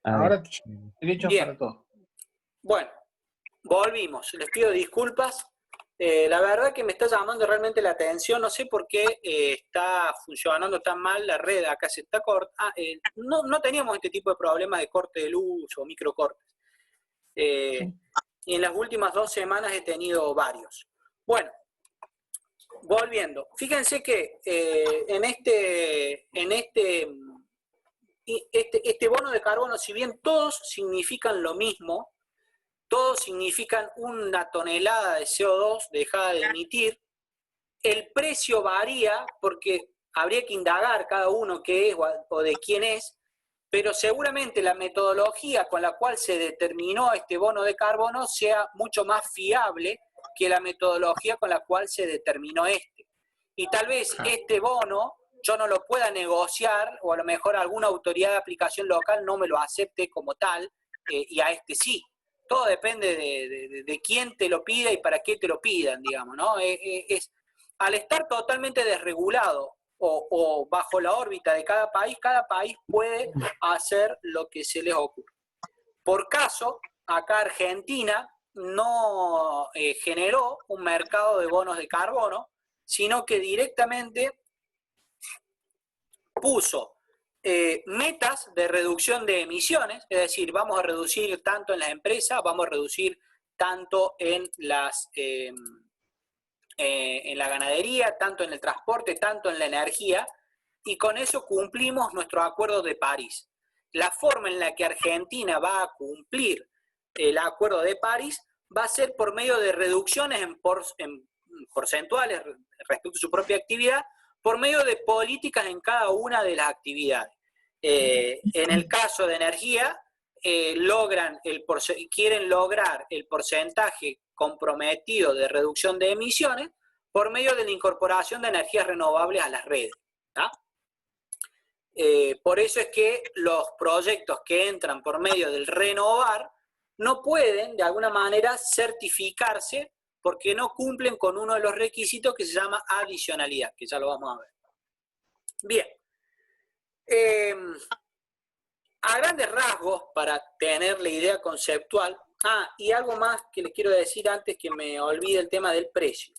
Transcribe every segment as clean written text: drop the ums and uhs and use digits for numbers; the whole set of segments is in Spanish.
A ver. Ahora derechos para todos. Bueno, volvimos. Les pido disculpas. La verdad que me está llamando realmente la atención. No sé por qué está funcionando tan mal la red. Acá se está cortando. No teníamos este tipo de problemas de corte de luz o microcortes. Y en las últimas 2 semanas he tenido varios. Bueno, volviendo. Fíjense que este bono de carbono, si bien todos significan lo mismo, todos significan una tonelada de CO2 dejada de emitir, el precio varía porque habría que indagar cada uno qué es o de quién es, pero seguramente la metodología con la cual se determinó este bono de carbono sea mucho más fiable que la metodología con la cual se determinó este. Y tal vez este bono yo no lo pueda negociar, o a lo mejor alguna autoridad de aplicación local no me lo acepte como tal, y a este sí. Todo depende de quién te lo pida y para qué te lo pidan, digamos, ¿no? Al estar totalmente desregulado o bajo la órbita de cada país puede hacer lo que se les ocurre. Por caso, acá Argentina no generó un mercado de bonos de carbono, sino que directamente puso metas de reducción de emisiones, es decir, vamos a reducir tanto en las empresas, vamos a reducir tanto en la ganadería, tanto en el transporte, tanto en la energía, y con eso cumplimos nuestro acuerdo de París. La forma en la que Argentina va a cumplir el acuerdo de París va a ser por medio de reducciones en porcentuales respecto a su propia actividad, por medio de políticas en cada una de las actividades. En el caso de energía, quieren lograr el porcentaje comprometido de reducción de emisiones por medio de la incorporación de energías renovables a las redes. ¿tá? Por eso es que los proyectos que entran por medio del renovar no pueden, de alguna manera, certificarse porque no cumplen con uno de los requisitos que se llama adicionalidad, que ya lo vamos a ver. Bien. A grandes rasgos, para tener la idea conceptual, y algo más que les quiero decir antes que me olvide el tema del precio.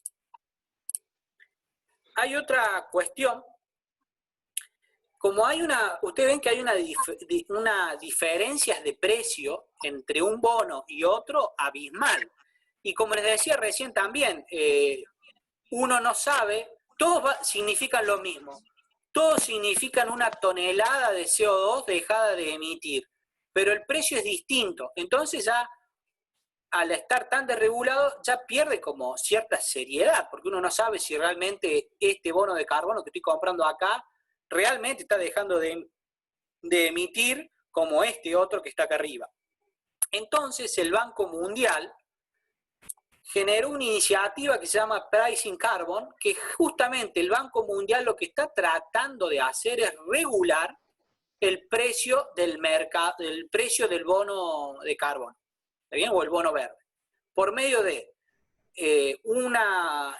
Hay otra cuestión. Como hay ustedes ven que hay una diferencia de precio entre un bono y otro abismal. Y como les decía recién también, uno no sabe, todos significan lo mismo. Todos significan una tonelada de CO2 dejada de emitir, pero el precio es distinto. Entonces ya, al estar tan desregulado, ya pierde como cierta seriedad, porque uno no sabe si realmente este bono de carbono que estoy comprando acá realmente está dejando de emitir como este otro que está acá arriba. Entonces el Banco Mundial generó una iniciativa que se llama Pricing Carbon, que justamente el Banco Mundial lo que está tratando de hacer es regular el precio del mercado, el precio del bono de carbono, ¿está bien? O el bono verde, por medio de una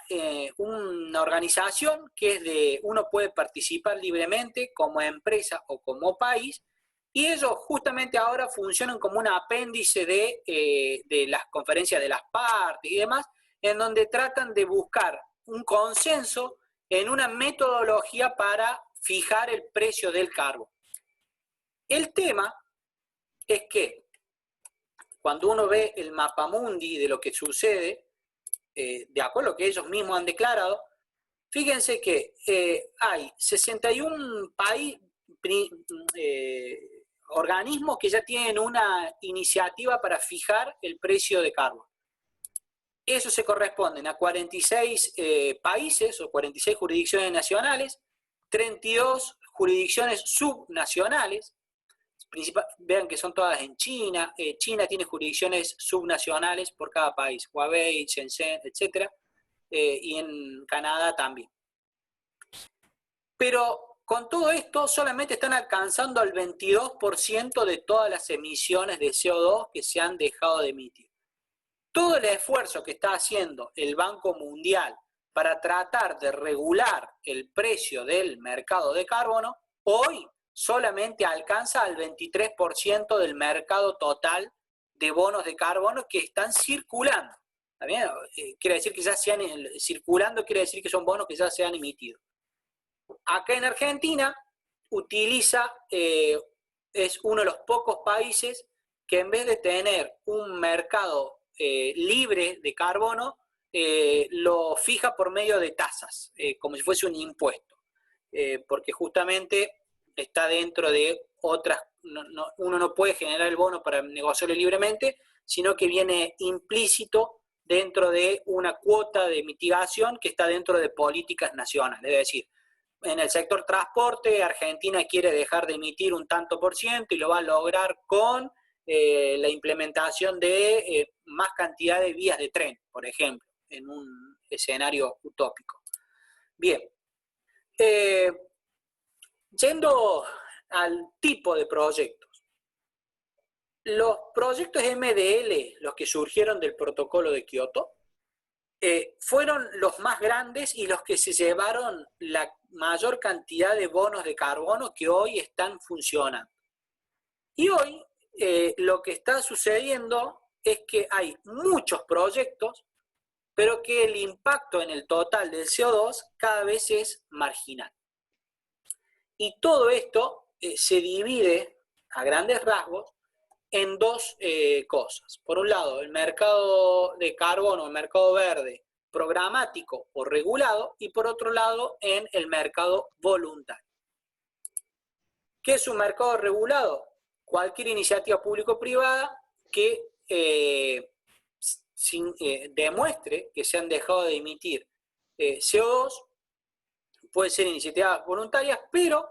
organización que es uno puede participar libremente como empresa o como país, y ellos justamente ahora funcionan como un apéndice de las conferencias de las partes y demás, en donde tratan de buscar un consenso en una metodología para fijar el precio del carbono. El tema es que cuando uno ve el mapamundi de lo que sucede, de acuerdo a lo que ellos mismos han declarado, fíjense que hay 61 organismos que ya tienen una iniciativa para fijar el precio de carbono. Eso se corresponden a 46 países o 46 jurisdicciones nacionales, 32 jurisdicciones subnacionales. Vean que son todas en China. China tiene jurisdicciones subnacionales por cada país, Huawei, Shenzhen, etc. Y en Canadá también. Pero con todo esto solamente están alcanzando el 22% de todas las emisiones de CO2 que se han dejado de emitir. Todo el esfuerzo que está haciendo el Banco Mundial para tratar de regular el precio del mercado de carbono, hoy solamente alcanza al 23% del mercado total de bonos de carbono que están circulando. ¿Está bien? Quiere decir que ya circulando, quiere decir que son bonos que ya se han emitido. Acá en Argentina es uno de los pocos países que en vez de tener un mercado libre de carbono, lo fija por medio de tasas, como si fuese un impuesto, porque justamente está dentro de otras, uno no puede generar el bono para negociarlo libremente, sino que viene implícito dentro de una cuota de mitigación que está dentro de políticas nacionales. Es decir, en el sector transporte, Argentina quiere dejar de emitir un tanto por ciento y lo va a lograr con la implementación de más cantidad de vías de tren, por ejemplo, en un escenario utópico. Bien, yendo al tipo de proyectos. Los proyectos MDL, los que surgieron del protocolo de Kioto, fueron los más grandes y los que se llevaron la mayor cantidad de bonos de carbono que hoy están funcionando. Y hoy lo que está sucediendo es que hay muchos proyectos, pero que el impacto en el total del CO2 cada vez es marginal. Y todo esto se divide a grandes rasgos en dos cosas. Por un lado, el mercado de carbono, el mercado verde, programático o regulado, y por otro lado, en el mercado voluntario. ¿Qué es un mercado regulado? Cualquier iniciativa público-privada que demuestre que se han dejado de emitir CO2, puede ser iniciativas voluntarias, pero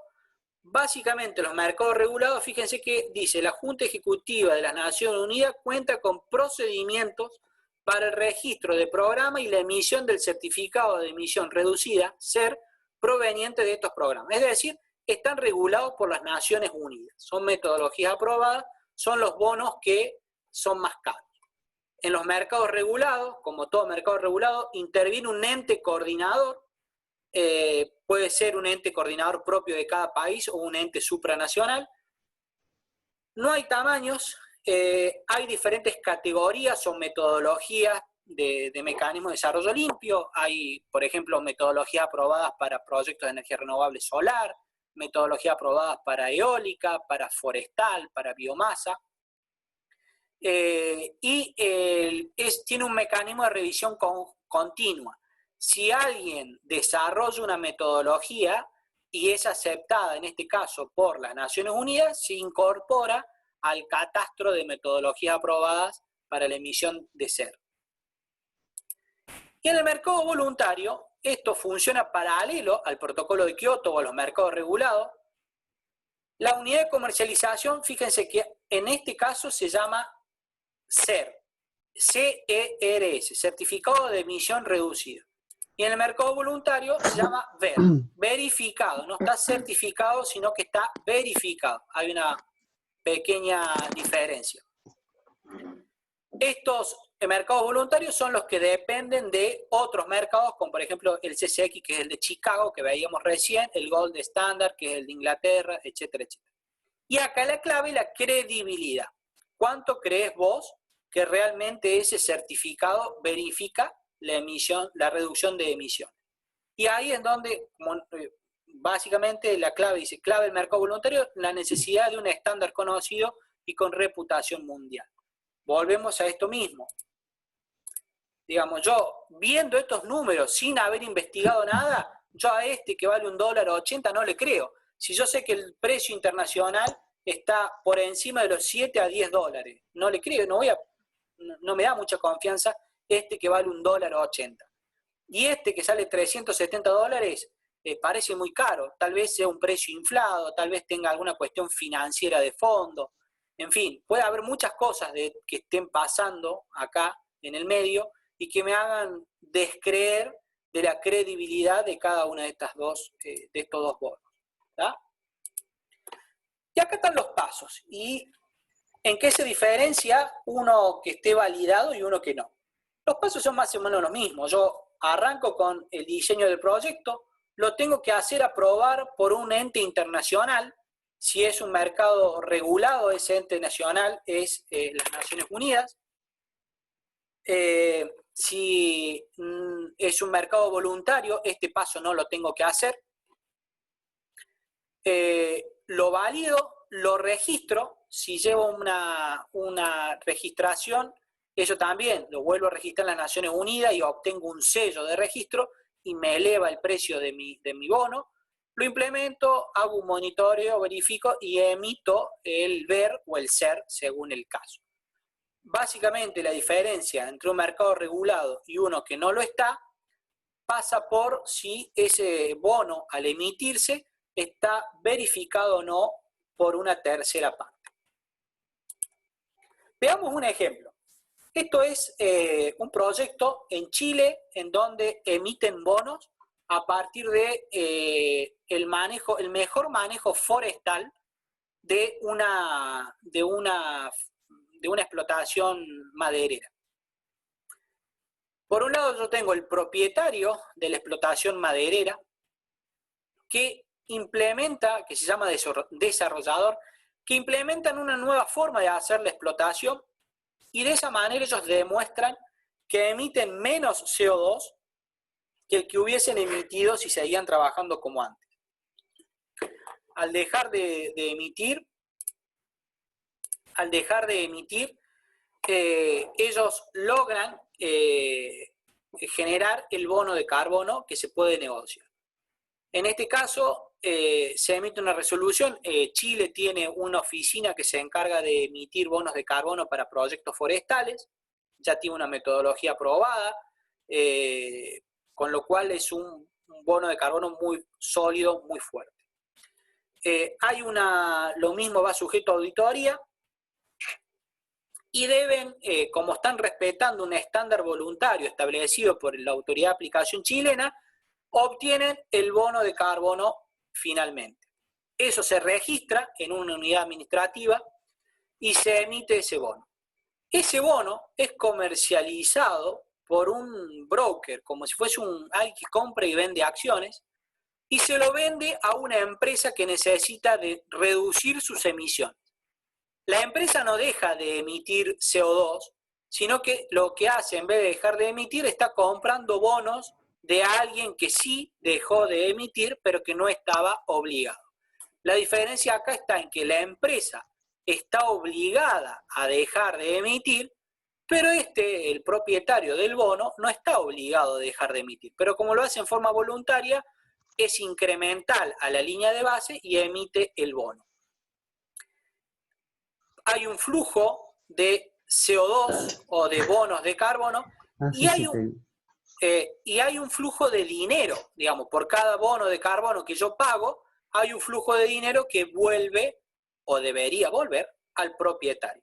básicamente los mercados regulados, fíjense que dice, la Junta Ejecutiva de las Naciones Unidas cuenta con procedimientos para el registro de programa y la emisión del certificado de emisión reducida, SER, proveniente de estos programas. Es decir, están regulados por las Naciones Unidas. Son metodologías aprobadas, son los bonos que son más caros. En los mercados regulados, como todo mercado regulado, interviene un ente coordinador. Puede ser un ente coordinador propio de cada país o un ente supranacional. No hay tamaños, hay diferentes categorías o metodologías de mecanismos de desarrollo limpio. Hay, por ejemplo, metodologías aprobadas para proyectos de energía renovable solar, metodologías aprobadas para eólica, para forestal, para biomasa. Tiene un mecanismo de revisión continua. Si alguien desarrolla una metodología y es aceptada, en este caso, por las Naciones Unidas, se incorpora al catastro de metodologías aprobadas para la emisión de SER. Y en el mercado voluntario, esto funciona paralelo al protocolo de Kioto o a los mercados regulados. La unidad de comercialización, fíjense que en este caso se llama SER, CERS, Certificado de Emisión Reducida. Y en el mercado voluntario se llama VER, verificado, no está certificado, sino que está verificado. Hay una pequeña diferencia. Estos mercados voluntarios son los que dependen de otros mercados, como por ejemplo el CCX, que es el de Chicago, que veíamos recién, el Gold Standard, que es el de Inglaterra, etcétera, etcétera. Y acá la clave es la credibilidad. ¿Cuánto crees vos que realmente ese certificado verifica la reducción de emisiones? Y ahí es donde, básicamente, la clave dice, clave del mercado voluntario, la necesidad de un estándar conocido y con reputación mundial. Volvemos a esto mismo. Digamos, yo, viendo estos números, sin haber investigado nada, yo a este que vale $1.80 no le creo. Si yo sé que el precio internacional está por encima de los 7 a 10 dólares, no le creo, no me da mucha confianza este que vale $1.80. Y este que sale $370 parece muy caro, tal vez sea un precio inflado, tal vez tenga alguna cuestión financiera de fondo, en fin, puede haber muchas cosas que estén pasando acá en el medio y que me hagan descreer de la credibilidad de cada una de estos dos bonos. ¿Tá? Y acá están los pasos, y en qué se diferencia uno que esté validado y uno que no. Los pasos son más o menos lo mismo. Yo arranco con el diseño del proyecto, lo tengo que hacer aprobar por un ente internacional, Si es un mercado regulado, ese ente nacional es las Naciones Unidas. Si es un mercado voluntario, este paso no lo tengo que hacer. Lo valido, lo registro. Si llevo una registración, eso también lo vuelvo a registrar en las Naciones Unidas y obtengo un sello de registro y me eleva el precio de mi bono. Lo implemento, hago un monitoreo, verifico y emito el ver o el ser según el caso. Básicamente la diferencia entre un mercado regulado y uno que no lo está pasa por si ese bono al emitirse está verificado o no por una tercera parte. Veamos un ejemplo. Esto es un proyecto en Chile en donde emiten bonos a partir de el mejor manejo forestal de una explotación maderera. Por un lado yo tengo el propietario de la explotación maderera que implementa, que se llama desarrollador, que implementan una nueva forma de hacer la explotación y de esa manera ellos demuestran que emiten menos CO2 que el que hubiesen emitido si seguían trabajando como antes. Al dejar de emitir, ellos logran generar el bono de carbono que se puede negociar. En este caso, se emite una resolución. Chile tiene una oficina que se encarga de emitir bonos de carbono para proyectos forestales. Ya tiene una metodología aprobada, con lo cual es un bono de carbono muy sólido, muy fuerte. Lo mismo va sujeto a auditoría y deben, como están respetando un estándar voluntario establecido por la Autoridad de Aplicación chilena, obtienen el bono de carbono finalmente. Eso se registra en una unidad administrativa y se emite ese bono. Ese bono es comercializado por un broker, como si fuese alguien que compra y vende acciones, y se lo vende a una empresa que necesita de reducir sus emisiones. La empresa no deja de emitir CO2, sino que lo que hace, en vez de dejar de emitir, está comprando bonos de alguien que sí dejó de emitir, pero que no estaba obligado. La diferencia acá está en que la empresa está obligada a dejar de emitir, pero el propietario del bono, no está obligado a dejar de emitir. Pero como lo hace en forma voluntaria, es incremental a la línea de base y emite el bono. Hay un flujo de CO2 o de bonos de carbono y hay un flujo de dinero, digamos, por cada bono de carbono que yo pago, hay un flujo de dinero que vuelve o debería volver al propietario.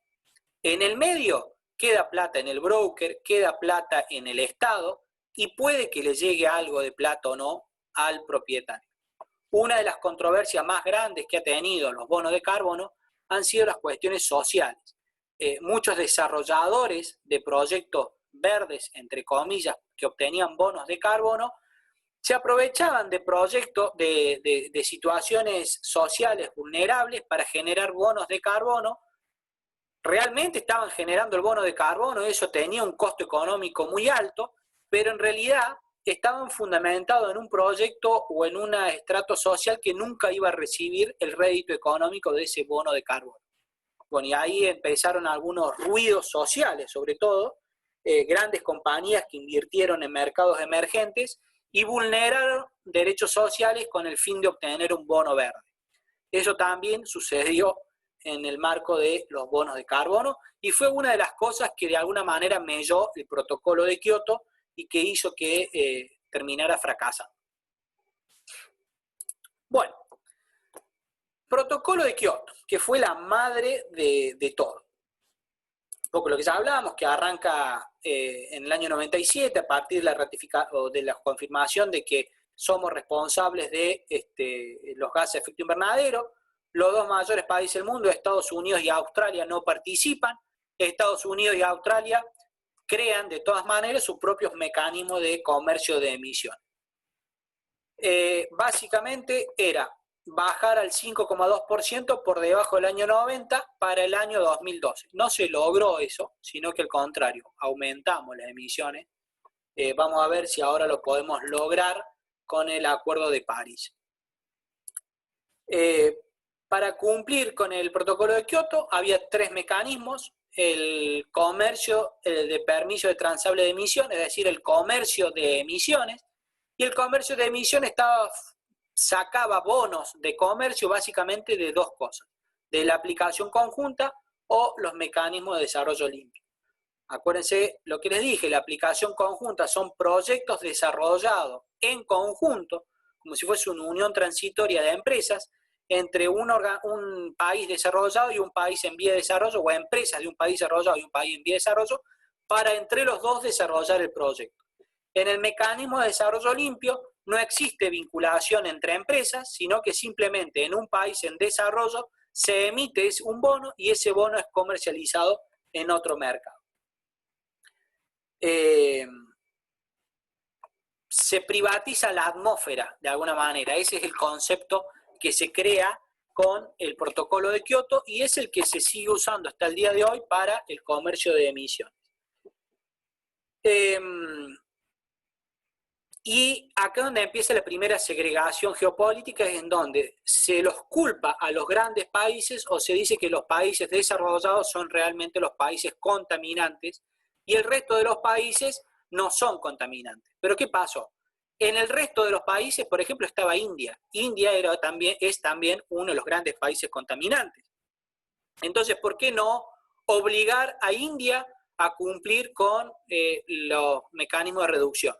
En el medio queda plata en el broker, queda plata en el Estado y puede que le llegue algo de plata o no al propietario. Una de las controversias más grandes que ha tenido los bonos de carbono han sido las cuestiones sociales. Muchos desarrolladores de proyectos verdes, entre comillas, que obtenían bonos de carbono, se aprovechaban de proyectos, de situaciones sociales vulnerables para generar bonos de carbono. Realmente estaban generando el bono de carbono, eso tenía un costo económico muy alto, pero en realidad estaban fundamentados en un proyecto o en un estrato social que nunca iba a recibir el rédito económico de ese bono de carbono. Bueno, y ahí empezaron algunos ruidos sociales, sobre todo, grandes compañías que invirtieron en mercados emergentes y vulneraron derechos sociales con el fin de obtener un bono verde. Eso también sucedió en el marco de los bonos de carbono y fue una de las cosas que de alguna manera melló el protocolo de Kioto y que hizo que terminara fracasando. Bueno, protocolo de Kioto, que fue la madre de todo. Un poco lo que ya hablábamos, que arranca en el año 97 a partir de la confirmación de que somos responsables de los gases de efecto invernadero. Los dos mayores países del mundo, Estados Unidos y Australia, no participan. Estados Unidos y Australia crean de todas maneras sus propios mecanismos de comercio de emisiones. Básicamente era bajar al 5,2% por debajo del año 90 para el año 2012. No se logró eso, sino que al contrario, aumentamos las emisiones. Vamos a ver si ahora lo podemos lograr con el Acuerdo de París. Para cumplir con el protocolo de Kioto había 3 mecanismos: el comercio de permiso de transable de emisión, es decir, el comercio de emisiones, y el comercio de emisiones sacaba bonos de comercio básicamente de 2 cosas: de la aplicación conjunta o los mecanismos de desarrollo limpio. Acuérdense lo que les dije, la aplicación conjunta son proyectos desarrollados en conjunto, como si fuese una unión transitoria de empresas, entre un país desarrollado y un país en vía de desarrollo, o empresas de un país desarrollado y un país en vía de desarrollo, para entre los dos desarrollar el proyecto. En el mecanismo de desarrollo limpio no existe vinculación entre empresas, sino que simplemente en un país en desarrollo se emite un bono y ese bono es comercializado en otro mercado. Se privatiza la atmósfera de alguna manera. Ese es el concepto que se crea con el protocolo de Kioto y es el que se sigue usando hasta el día de hoy para el comercio de emisiones. Y acá es donde empieza la primera segregación geopolítica, es en donde se los culpa a los grandes países o se dice que los países desarrollados son realmente los países contaminantes y el resto de los países no son contaminantes. ¿Pero qué pasó? En el resto de los países, por ejemplo, estaba India. India es también uno de los grandes países contaminantes. Entonces, ¿por qué no obligar a India a cumplir con los mecanismos de reducción?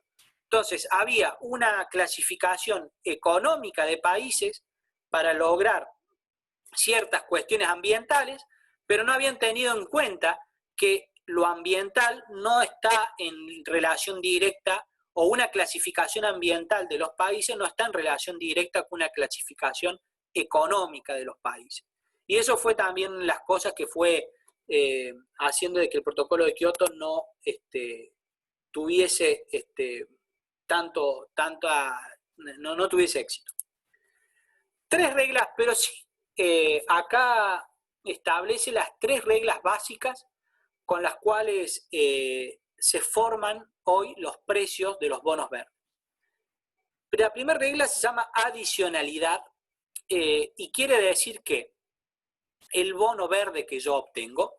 Entonces, había una clasificación económica de países para lograr ciertas cuestiones ambientales, pero no habían tenido en cuenta que lo ambiental no está en relación directa, o una clasificación ambiental de los países no está en relación directa con una clasificación económica de los países. Y eso fue también las cosas que fue haciendo de que el protocolo de Kioto no tuviese no tuviese éxito. 3 reglas, pero sí, acá establece las 3 reglas básicas con las cuales se forman hoy los precios de los bonos verdes. Pero la primera regla se llama adicionalidad y quiere decir que el bono verde que yo obtengo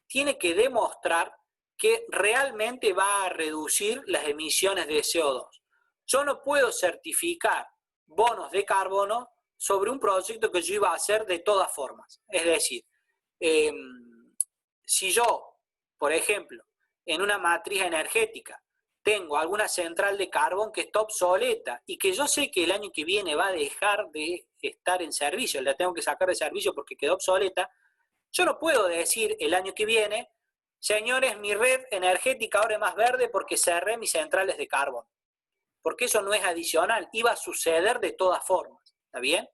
tiene que demostrar que realmente va a reducir las emisiones de CO2. Yo no puedo certificar bonos de carbono sobre un proyecto que yo iba a hacer de todas formas. Es decir, si yo, por ejemplo, en una matriz energética tengo alguna central de carbón que está obsoleta y que yo sé que el año que viene va a dejar de estar en servicio, la tengo que sacar de servicio porque quedó obsoleta, yo no puedo decir el año que viene: señores, mi red energética ahora es más verde porque cerré mis centrales de carbón. Porque eso no es adicional, iba a suceder de todas formas, ¿está bien?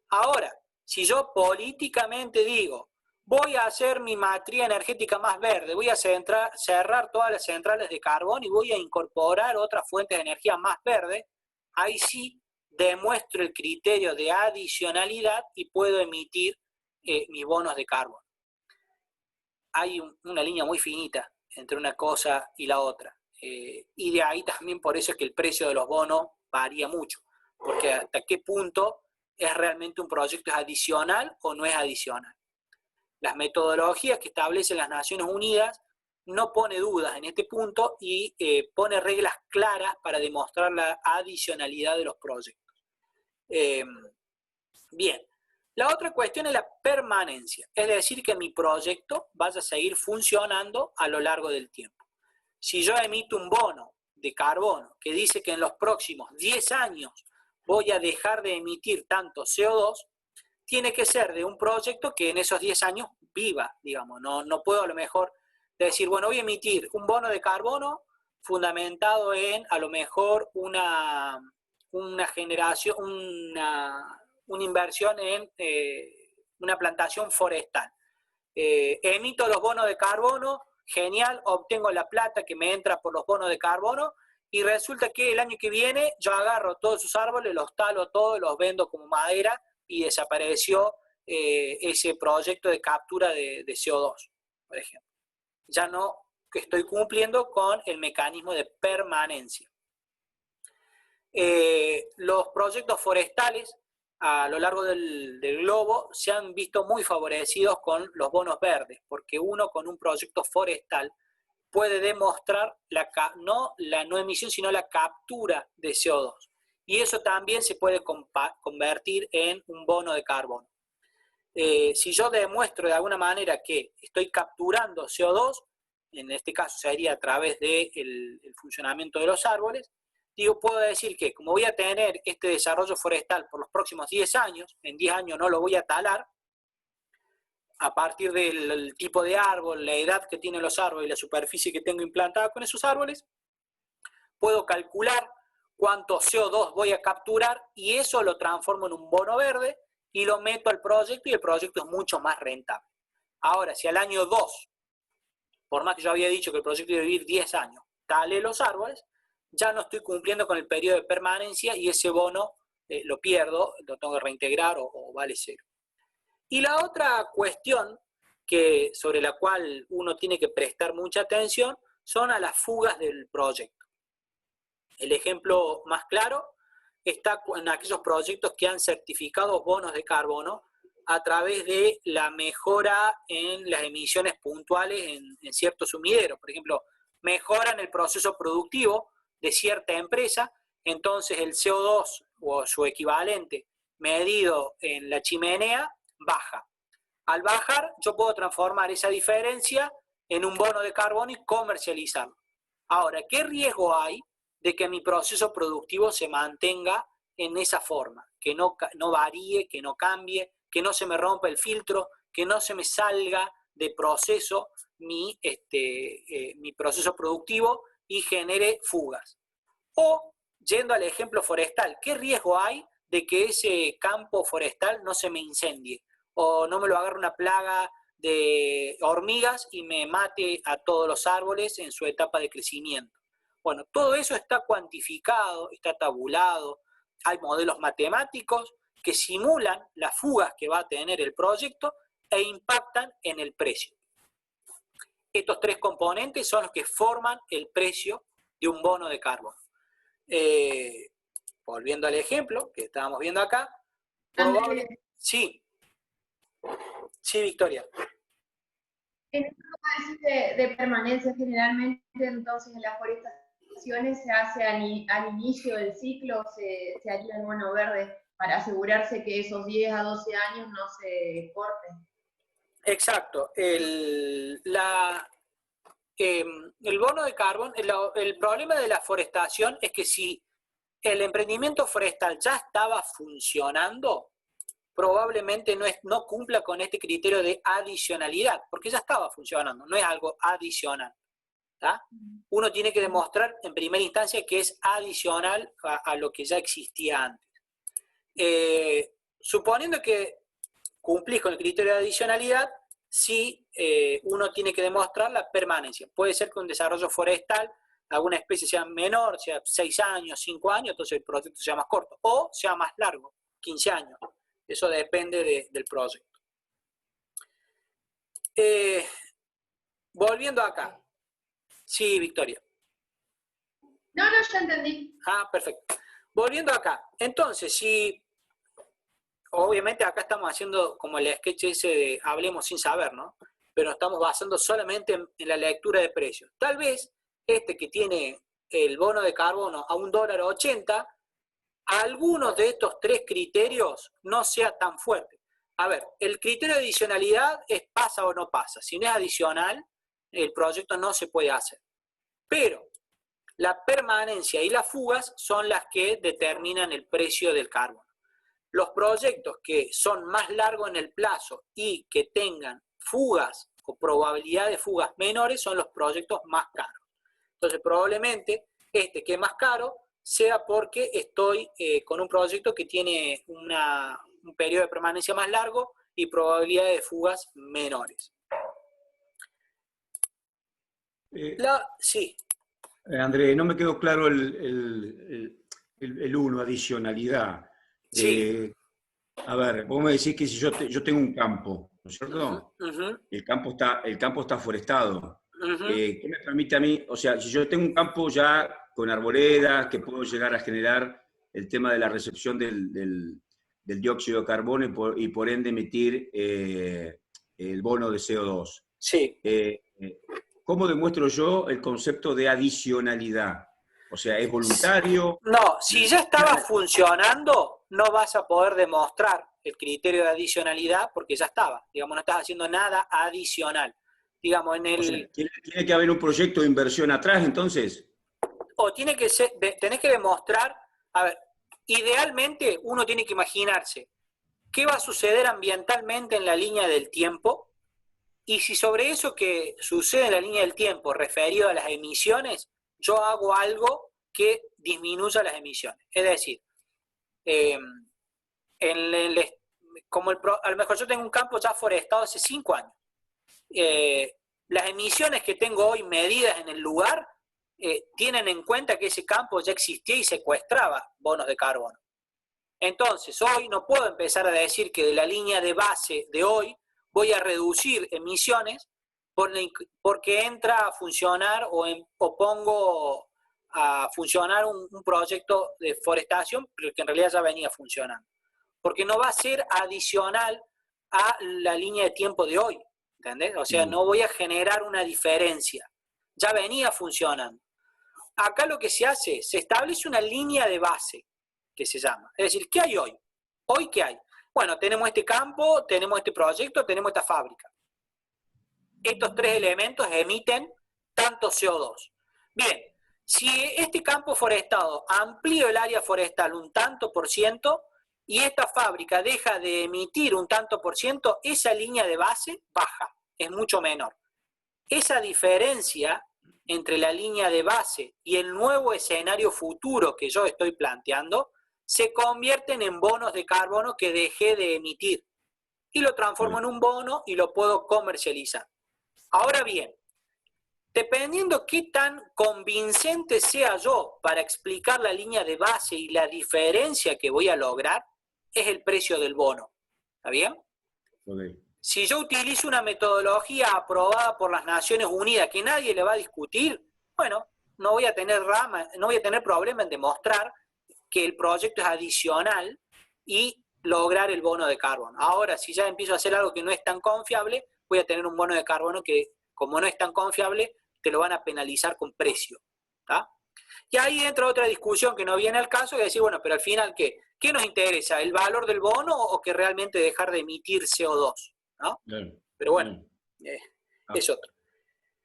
Ahora, si yo políticamente digo: voy a hacer mi matriz energética más verde, voy a cerrar todas las centrales de carbón y voy a incorporar otras fuentes de energía más verde, ahí sí demuestro el criterio de adicionalidad y puedo emitir mis bonos de carbono. Hay una línea muy finita entre una cosa y la otra. Y de ahí también por eso es que el precio de los bonos varía mucho, porque hasta qué punto es realmente un proyecto adicional o no es adicional. Las metodologías que establecen las Naciones Unidas no pone dudas en este punto y pone reglas claras para demostrar la adicionalidad de los proyectos. Bien, la otra cuestión es la permanencia, es decir, que mi proyecto vaya a seguir funcionando a lo largo del tiempo. Si yo emito un bono de carbono que dice que en los próximos 10 años voy a dejar de emitir tanto CO2, tiene que ser de un proyecto que en esos 10 años viva, digamos. No puedo a lo mejor decir, bueno, voy a emitir un bono de carbono fundamentado en a lo mejor una generación, una inversión en una plantación forestal. Emito los bonos de carbono, genial, obtengo la plata que me entra por los bonos de carbono y resulta que el año que viene yo agarro todos sus árboles, los talo todos, los vendo como madera y desapareció ese proyecto de captura de CO2, por ejemplo. Ya no estoy cumpliendo con el mecanismo de permanencia. Los proyectos forestales a lo largo del globo se han visto muy favorecidos con los bonos verdes, porque uno con un proyecto forestal puede demostrar no la no emisión, sino la captura de CO2. Y eso también se puede convertir en un bono de carbono. Si yo demuestro de alguna manera que estoy capturando CO2, en este caso sería a través del funcionamiento de los árboles, puedo decir que como voy a tener este desarrollo forestal por los próximos 10 años, en 10 años no lo voy a talar, a partir del tipo de árbol, la edad que tienen los árboles y la superficie que tengo implantada con esos árboles, puedo calcular cuánto CO2 voy a capturar y eso lo transformo en un bono verde y lo meto al proyecto y el proyecto es mucho más rentable. Ahora, si al año 2, por más que yo había dicho que el proyecto iba a vivir 10 años, talé los árboles, ya no estoy cumpliendo con el periodo de permanencia y ese bono lo pierdo, lo tengo que reintegrar o vale cero. Y la otra cuestión sobre la cual uno tiene que prestar mucha atención son a las fugas del proyecto. El ejemplo más claro está en aquellos proyectos que han certificado bonos de carbono a través de la mejora en las emisiones puntuales en ciertos sumideros. Por ejemplo, mejoran el proceso productivo de cierta empresa, entonces el CO2 o su equivalente medido en la chimenea baja. Al bajar, yo puedo transformar esa diferencia en un bono de carbono y comercializarlo. Ahora, ¿qué riesgo hay de que mi proceso productivo se mantenga en esa forma? Que no varíe, que no cambie, que no se me rompa el filtro, que no se me salga de proceso mi proceso productivo y genere fugas. O, yendo al ejemplo forestal, ¿qué riesgo hay de que ese campo forestal no se me incendie? O no me lo agarre una plaga de hormigas y me mate a todos los árboles en su etapa de crecimiento. Bueno, todo eso está cuantificado, está tabulado, hay modelos matemáticos que simulan las fugas que va a tener el proyecto e impactan en el precio. Estos tres componentes son los que forman el precio de un bono de carbono. Volviendo al ejemplo que estábamos viendo acá, probablemente... Sí, Victoria. En esto de permanencia, generalmente entonces en las forestaciones se hace al inicio del ciclo, se haría el bono verde para asegurarse que esos 10 a 12 años no se corten. Exacto. El bono de carbono, el problema de la forestación es que si el emprendimiento forestal ya estaba funcionando, probablemente no cumpla con este criterio de adicionalidad, porque ya estaba funcionando, no es algo adicional. ¿Tá? Uno tiene que demostrar en primera instancia que es adicional a lo que ya existía antes. Suponiendo que cumplís con el criterio de adicionalidad, sí uno tiene que demostrar la permanencia. Puede ser que un desarrollo forestal, alguna especie sea menor, sea 6 años, 5 años, entonces el proyecto sea más corto, o sea más largo, 15 años. Eso depende del proyecto. Volviendo acá. Sí, Victoria. No, ya entendí. Ah, perfecto. Volviendo acá. Entonces, si... Obviamente acá estamos haciendo como el sketch ese de hablemos sin saber, ¿no? Pero nos estamos basando solamente en la lectura de precios. Tal vez este que tiene el bono de carbono a $1.80, algunos de estos tres criterios no sea tan fuerte. A ver, el criterio de adicionalidad es pasa o no pasa. Si no es adicional, el proyecto no se puede hacer. Pero la permanencia y las fugas son las que determinan el precio del carbono. Los proyectos que son más largos en el plazo y que tengan fugas o probabilidad de fugas menores son los proyectos más caros. Entonces, probablemente este que es más caro sea porque estoy con un proyecto que tiene un periodo de permanencia más largo y probabilidad de fugas menores. Sí. André, no me quedó claro el uno, adicionalidad. Sí. A ver, vos me decís que si yo tengo un campo, ¿no es cierto? Ujú, El campo está forestado. ujú. ¿Qué me permite a mí? O sea, si yo tengo un campo ya con arboledas, que puedo llegar a generar el tema de la recepción del dióxido de carbono y por ende emitir el bono de CO2. Sí. ¿Cómo demuestro yo el concepto de adicionalidad? O sea, ¿es voluntario? No, si ya estaba funcionando, no vas a poder demostrar el criterio de adicionalidad porque ya estaba. Digamos, no estás haciendo nada adicional. Digamos, O sea, ¿tiene que haber un proyecto de inversión atrás entonces? o tiene que ser, tenés que demostrar, a ver, idealmente uno tiene que imaginarse qué va a suceder ambientalmente en la línea del tiempo y si sobre eso que sucede en la línea del tiempo referido a las emisiones, yo hago algo que disminuya las emisiones. Es decir, eh, como a lo mejor yo tengo un campo ya forestado hace 5 años. Las emisiones que tengo hoy medidas en el lugar tienen en cuenta que ese campo ya existía y secuestraba bonos de carbono. Entonces, hoy no puedo empezar a decir que de la línea de base de hoy voy a reducir emisiones porque entra a funcionar o pongo a funcionar un proyecto de forestación, pero que en realidad ya venía funcionando. Porque no va a ser adicional a la línea de tiempo de hoy, ¿entendés? O sea, no voy a generar una diferencia. Ya venía funcionando. Acá lo que se hace, se establece una línea de base, que se llama. Es decir, ¿qué hay hoy? ¿Hoy qué hay? Bueno, tenemos este campo, tenemos este proyecto, tenemos esta fábrica. Estos tres elementos emiten tanto CO2. Bien, si este campo forestado amplía el área forestal un tanto por ciento y esta fábrica deja de emitir un tanto por ciento, esa línea de base baja, es mucho menor. Esa diferencia entre la línea de base y el nuevo escenario futuro que yo estoy planteando se convierten en bonos de carbono que dejé de emitir y lo transformo en un bono y lo puedo comercializar. Ahora bien, dependiendo qué tan convincente sea yo para explicar la línea de base y la diferencia que voy a lograr, es el precio del bono. ¿Está bien? Okay. Si yo utilizo una metodología aprobada por las Naciones Unidas que nadie le va a discutir, bueno, no voy a tener problema en demostrar que el proyecto es adicional y lograr el bono de carbono. Ahora, si ya empiezo a hacer algo que no es tan confiable, voy a tener un bono de carbono que, como no es tan confiable, te lo van a penalizar con precio. ¿Tá? Y ahí entra otra discusión que no viene al caso, y decir, bueno, pero al final, ¿qué nos interesa? ¿El valor del bono o que realmente dejar de emitir CO2? ¿No? Claro. Pero bueno, es otro.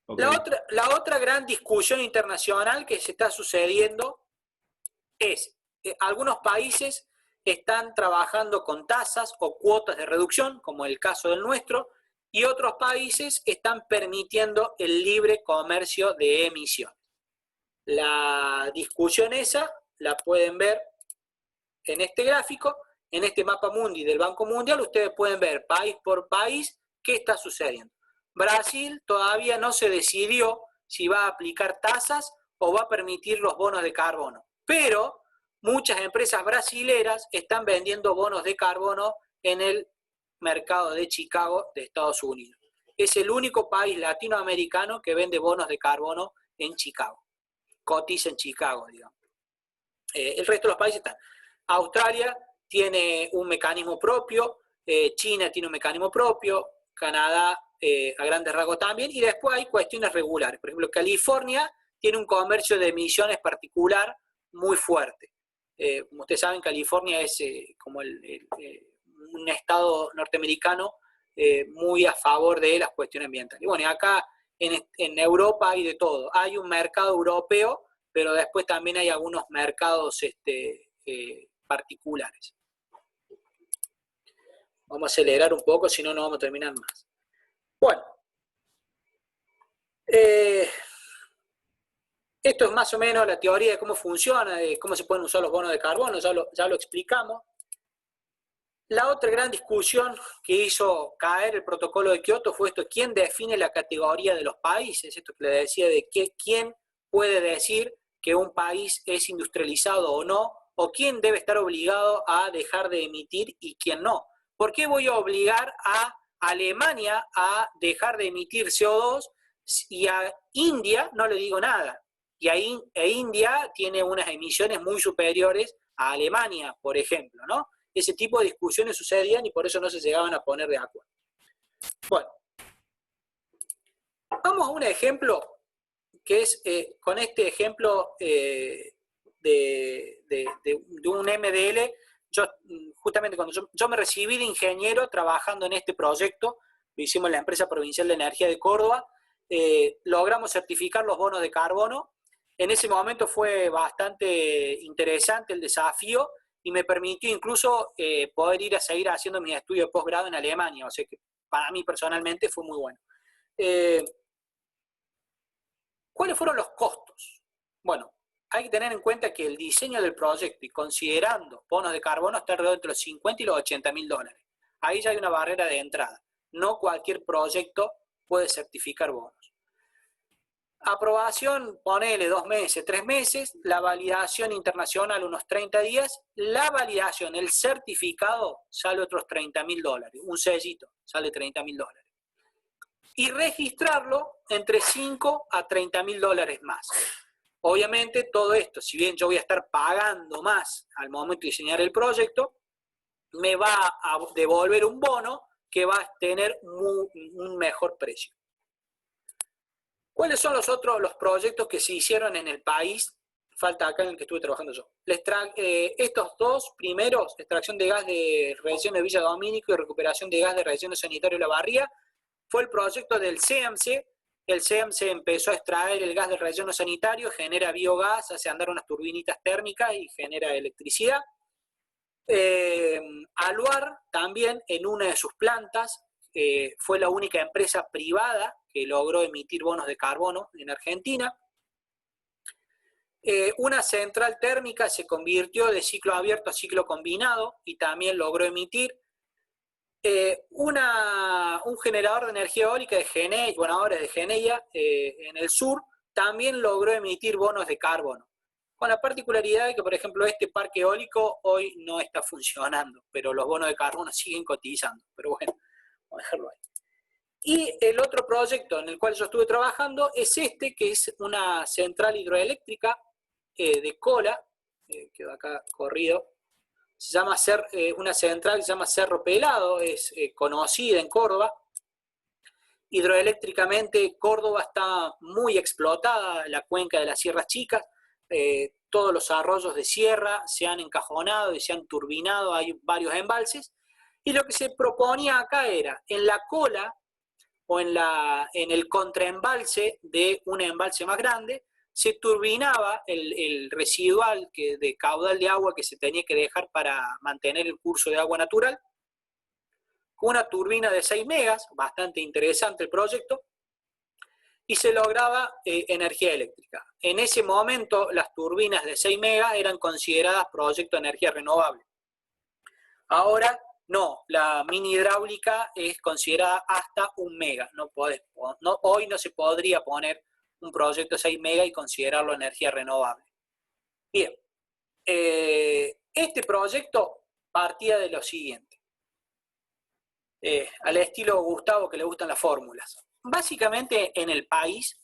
Okay. La otra gran discusión internacional que se está sucediendo es algunos países están trabajando con tasas o cuotas de reducción, como el caso del nuestro, y otros países están permitiendo el libre comercio de emisiones. La discusión esa la pueden ver en este gráfico, en este mapa mundi del Banco Mundial. Ustedes pueden ver país por país qué está sucediendo. Brasil todavía no se decidió si va a aplicar tasas o va a permitir los bonos de carbono, pero muchas empresas brasileras están vendiendo bonos de carbono en el mercado de Chicago de Estados Unidos. Es el único país latinoamericano que vende bonos de carbono en Chicago. Cotiza en Chicago, digamos. El resto de los países están. Australia tiene un mecanismo propio, China tiene un mecanismo propio, Canadá a grandes rasgos también, y después hay cuestiones regulares. Por ejemplo, California tiene un comercio de emisiones particular muy fuerte. Como ustedes saben, California es como un estado norteamericano muy a favor de las cuestiones ambientales. Y bueno, acá en Europa hay de todo. Hay un mercado europeo, pero después también hay algunos mercados particulares. Vamos a acelerar un poco, si no, no vamos a terminar más. Bueno, esto es más o menos la teoría de cómo funciona, de cómo se pueden usar los bonos de carbono, ya lo explicamos. La otra gran discusión que hizo caer el protocolo de Kioto fue esto: ¿quién define la categoría de los países? Esto que le decía de quién puede decir que un país es industrializado o no, o quién debe estar obligado a dejar de emitir y quién no. ¿Por qué voy a obligar a Alemania a dejar de emitir CO2 y a India no le digo nada? Y India tiene unas emisiones muy superiores a Alemania, por ejemplo, ¿no? Ese tipo de discusiones sucedían y por eso no se llegaban a poner de acuerdo. Bueno, vamos a un ejemplo que es, con este ejemplo de un MDL, justamente cuando yo me recibí de ingeniero trabajando en este proyecto, lo hicimos en la Empresa Provincial de Energía de Córdoba, logramos certificar los bonos de carbono. En ese momento fue bastante interesante el desafío y me permitió incluso poder ir a seguir haciendo mis estudios de posgrado en Alemania, o sea que para mí personalmente fue muy bueno. ¿Cuáles fueron los costos? Bueno, hay que tener en cuenta que el diseño del proyecto y considerando bonos de carbono está alrededor entre los 50 y los 80 mil dólares. Ahí ya hay una barrera de entrada. No cualquier proyecto puede certificar bonos. Aprobación, ponele 2 meses, 3 meses. La validación internacional unos 30 días. La validación, el certificado, sale otros 30 mil dólares. Un sellito sale 30 mil dólares. Y registrarlo entre 5 a 30 mil dólares más. Obviamente todo esto, si bien yo voy a estar pagando más al momento de diseñar el proyecto, me va a devolver un bono que va a tener un mejor precio. ¿Cuáles son los proyectos que se hicieron en el país? Falta acá en el que estuve trabajando yo. Estos dos primeros, extracción de gas de relleno de Villa Domínico y recuperación de gas de relleno sanitario de La Barría, fue el proyecto del CEMSE. El CEMSE empezó a extraer el gas del relleno sanitario, genera biogás, hace andar unas turbinitas térmicas y genera electricidad. Aluar también en una de sus plantas fue la única empresa privada que logró emitir bonos de carbono en Argentina. Una central térmica se convirtió de ciclo abierto a ciclo combinado y también logró emitir. Un generador de energía eólica de Geneia, bueno, ahora es de Geneia, en el sur, también logró emitir bonos de carbono. Con la particularidad de que, por ejemplo, este parque eólico hoy no está funcionando, pero los bonos de carbono siguen cotizando. Pero bueno, vamos a dejarlo ahí. Y el otro proyecto en el cual yo estuve trabajando es este, que es una central hidroeléctrica de Cola, quedó acá corrido. Se llama una central que se llama Cerro Pelado, es conocida en Córdoba. Hidroeléctricamente, Córdoba está muy explotada, la cuenca de las Sierras Chicas, todos los arroyos de sierra se han encajonado y se han turbinado, hay varios embalses, y lo que se proponía acá era, en la cola o en el contraembalse de un embalse más grande, se turbinaba el residual de caudal de agua que se tenía que dejar para mantener el curso de agua natural, con una turbina de 6 megas, bastante interesante el proyecto, y se lograba energía eléctrica. En ese momento las turbinas de 6 megas eran consideradas proyecto de energía renovable. Ahora no, la mini hidráulica es considerada hasta 1 mega. Hoy no se podría poner un proyecto de 6 megas y considerarlo energía renovable. Bien, este proyecto partía de lo siguiente, al estilo Gustavo que le gustan las fórmulas. Básicamente en el país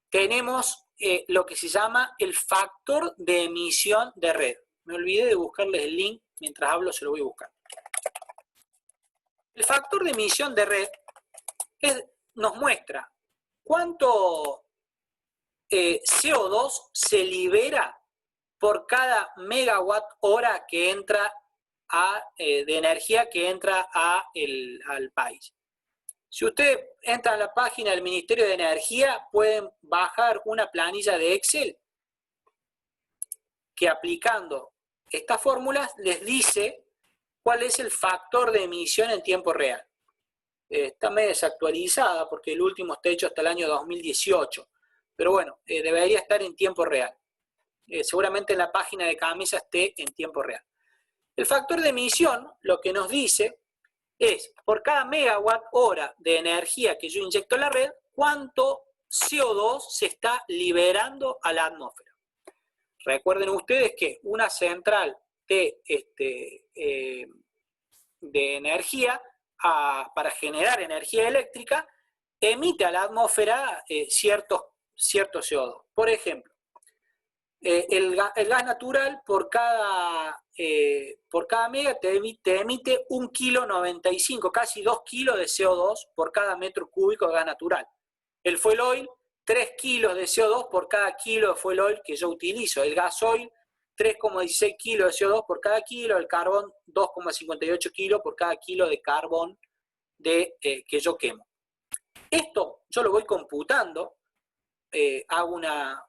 tenemos lo que se llama el factor de emisión de red. Me olvidé de buscarles el link, mientras hablo se lo voy a buscar. El factor de emisión de red nos muestra cuánto CO2 se libera por cada megawatt hora que entra de energía que entra al país. Si usted entra a la página del Ministerio de Energía, pueden bajar una planilla de Excel que aplicando estas fórmulas les dice cuál es el factor de emisión en tiempo real. Está medio desactualizada porque el último está hecho hasta el año 2018, pero bueno, debería estar en tiempo real. Seguramente en la página de Camisa esté en tiempo real. El factor de emisión lo que nos dice es, por cada megawatt hora de energía que yo inyecto en la red, cuánto CO2 se está liberando a la atmósfera. Recuerden ustedes que una central de energía para generar energía eléctrica emite a la atmósfera cierto CO2. Por ejemplo, el gas natural por cada mega te emite 1,95 kg, casi 2 kilos de CO2 por cada metro cúbico de gas natural. El fuel oil, 3 kilos de CO2 por cada kilo de fuel oil que yo utilizo. El gasoil, 3,16 kilos de CO2 por cada kilo. El carbón, 2,58 kilos por cada kilo de carbón que yo quemo. Esto yo lo voy computando, hago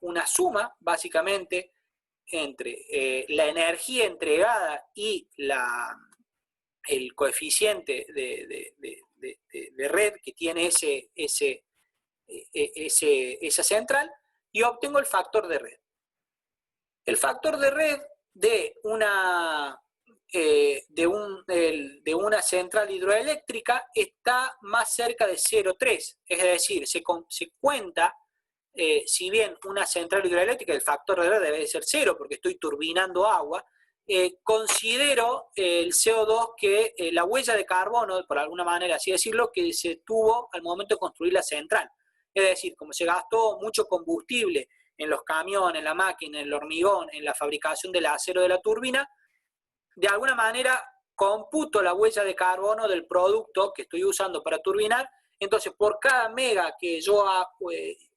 una suma básicamente entre la energía entregada y el coeficiente de red que tiene esa central, y obtengo el factor de red. El factor de red de una central hidroeléctrica está más cerca de 0,3, es decir, se cuenta, si bien una central hidroeléctrica el factor de red debe de ser 0 porque estoy turbinando agua, considero el CO2 la huella de carbono, por alguna manera así decirlo, que se tuvo al momento de construir la central. Es decir, como se gastó mucho combustible en los camiones, en la máquina, en el hormigón, en la fabricación del acero de la turbina, de alguna manera computo la huella de carbono del producto que estoy usando para turbinar. Entonces, por cada mega que yo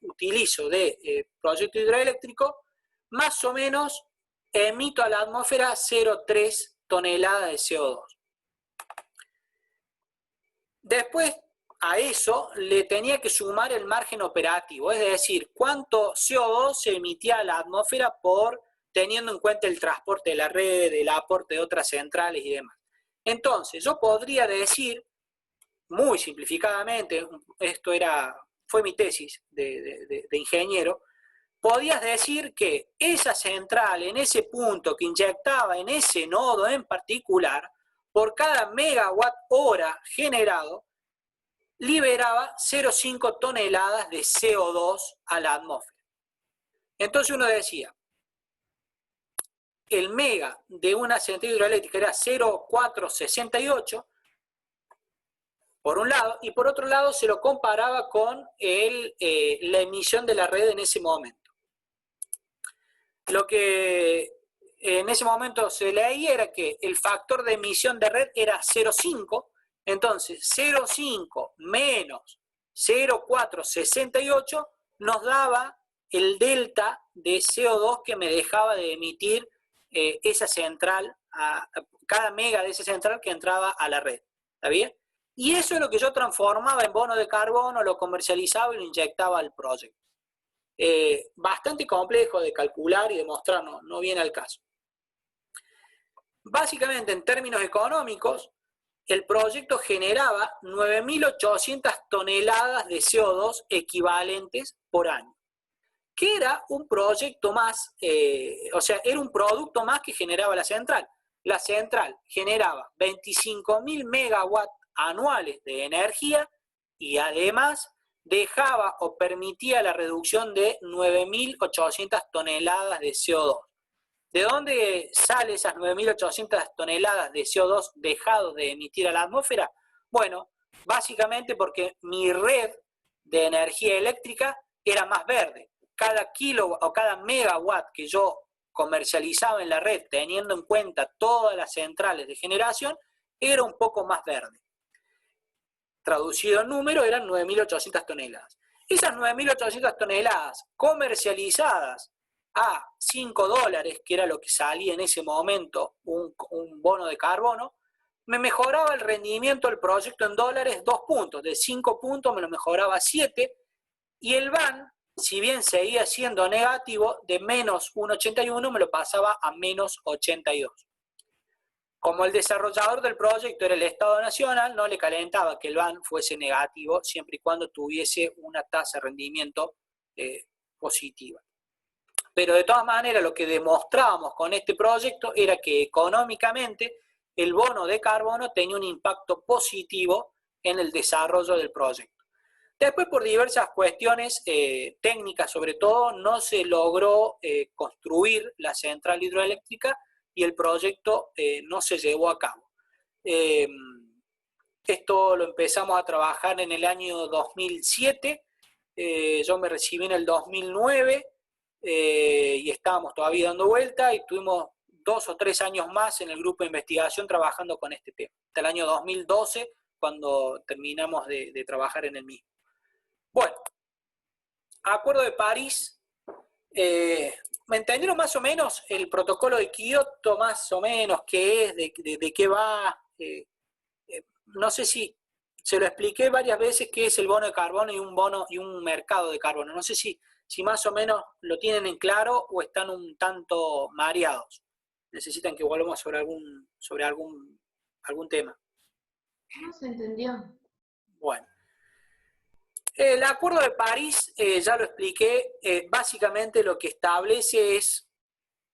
utilizo de proyecto hidroeléctrico, más o menos emito a la atmósfera 0,3 toneladas de CO2. Después, a eso le tenía que sumar el margen operativo, es decir, cuánto CO2 se emitía a la atmósfera teniendo en cuenta el transporte de la red, el aporte de otras centrales y demás. Entonces, yo podría decir, muy simplificadamente, esto fue mi tesis de ingeniero, podías decir que esa central en ese punto que inyectaba en ese nodo en particular, por cada megawatt hora generado, liberaba 0,5 toneladas de CO2 a la atmósfera. Entonces uno decía, el mega de una central hidroeléctrica era 0,468, por un lado, y por otro lado se lo comparaba con la emisión de la red en ese momento. Lo que en ese momento se leía era que el factor de emisión de red era 0,5, entonces 0,5 menos 0,468 nos daba el delta de CO2 que me dejaba de emitir esa central, cada mega de esa central que entraba a la red. ¿Está bien? Y eso es lo que yo transformaba en bono de carbono, lo comercializaba y lo inyectaba al proyecto. Bastante complejo de calcular y demostrar, no viene al caso. Básicamente, en términos económicos, el proyecto generaba 9.800 toneladas de CO2 equivalentes por año, que era un proyecto más, era un producto más que generaba la central. La central generaba 25.000 megawatts anuales de energía y además dejaba o permitía la reducción de 9.800 toneladas de CO2. ¿De dónde salen esas 9.800 toneladas de CO2 dejados de emitir a la atmósfera? Bueno, básicamente porque mi red de energía eléctrica era más verde. Cada kilo o cada megawatt que yo comercializaba en la red, teniendo en cuenta todas las centrales de generación, era un poco más verde. Traducido en número, eran 9.800 toneladas. Esas 9.800 toneladas comercializadas a $5, que era lo que salía en ese momento un bono de carbono, me mejoraba el rendimiento del proyecto en dólares 2 puntos. De 5 puntos me lo mejoraba a 7, y el BAN, si bien seguía siendo negativo, de menos 1,81 me lo pasaba a menos 82. Como el desarrollador del proyecto era el Estado Nacional, no le calentaba que el BAN fuese negativo, siempre y cuando tuviese una tasa de rendimiento positiva. Pero de todas maneras, lo que demostrábamos con este proyecto era que económicamente el bono de carbono tenía un impacto positivo en el desarrollo del proyecto. Después, por diversas cuestiones técnicas, sobre todo, no se logró construir la central hidroeléctrica y el proyecto no se llevó a cabo. Esto lo empezamos a trabajar en el año 2007, yo me recibí en el 2009 y estábamos todavía dando vuelta y tuvimos 2 o 3 años más en el grupo de investigación trabajando con este tema, hasta el año 2012, cuando terminamos de trabajar en el mismo. Bueno, Acuerdo de París, ¿me entendieron más o menos el protocolo de Kioto, más o menos, qué es, de qué va? No sé si se lo expliqué varias veces qué es el bono de carbono y un mercado de carbono. No sé si más o menos lo tienen en claro o están un tanto mareados. Necesitan que volvamos sobre algún tema. No se entendió. Bueno. El Acuerdo de París, ya lo expliqué, básicamente lo que establece es,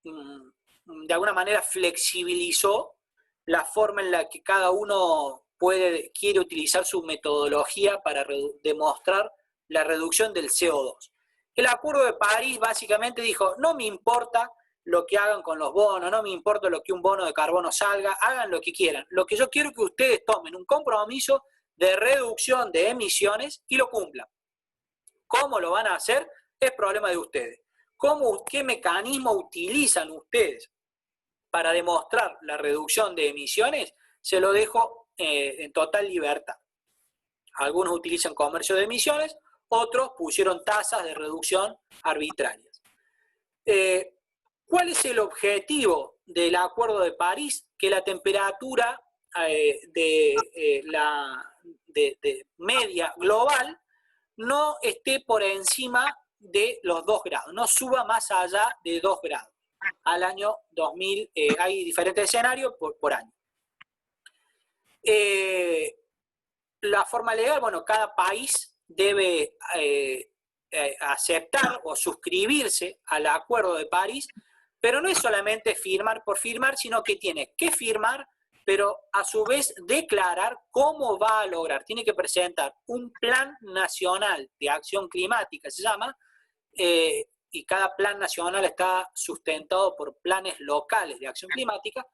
de alguna manera flexibilizó la forma en la que cada uno quiere utilizar su metodología para demostrar la reducción del CO2. El Acuerdo de París básicamente dijo, no me importa lo que hagan con los bonos, no me importa lo que un bono de carbono salga, hagan lo que quieran. Lo que yo quiero es que ustedes tomen un compromiso de reducción de emisiones y lo cumplan. ¿Cómo lo van a hacer? Es problema de ustedes. ¿Qué mecanismo utilizan ustedes para demostrar la reducción de emisiones? Se lo dejo en total libertad. Algunos utilizan comercio de emisiones, otros pusieron tasas de reducción arbitrarias. ¿Cuál es el objetivo del Acuerdo de París? Que la temperatura de media global no esté por encima de los 2 grados, no suba más allá de 2 grados. Al año 2000, hay diferentes escenarios por año. La forma legal, bueno, cada país debe aceptar o suscribirse al Acuerdo de París, pero no es solamente firmar por firmar, sino que tiene que firmar, pero a su vez declarar cómo va a lograr. Tiene que presentar un plan nacional de acción climática, se llama, y cada plan nacional está sustentado por planes locales de acción climática,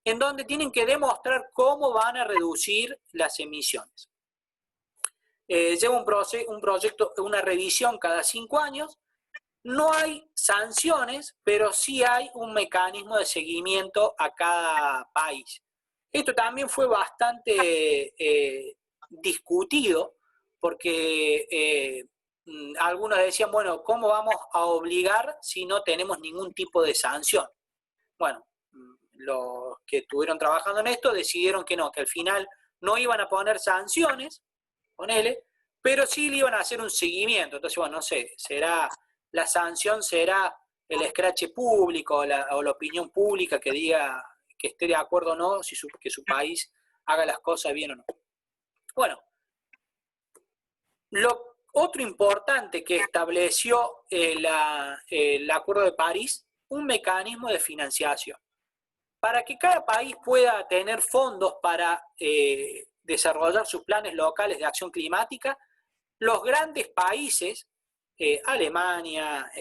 en donde tienen que demostrar cómo van a reducir las emisiones. Lleva un proyecto, una revisión cada 5 años. No hay sanciones, pero sí hay un mecanismo de seguimiento a cada país. Esto también fue bastante discutido, porque algunos decían, bueno, ¿cómo vamos a obligar si no tenemos ningún tipo de sanción? Bueno, los que estuvieron trabajando en esto decidieron que no, que al final no iban a poner sanciones, ponele, pero sí le iban a hacer un seguimiento. Entonces, bueno, no sé, la sanción será el escrache público o la opinión pública que diga que esté de acuerdo o no, que su país haga las cosas bien o no. Bueno, lo otro importante que estableció el Acuerdo de París, un mecanismo de financiación. Para que cada país pueda tener fondos para desarrollar sus planes locales de acción climática, los grandes países, Alemania,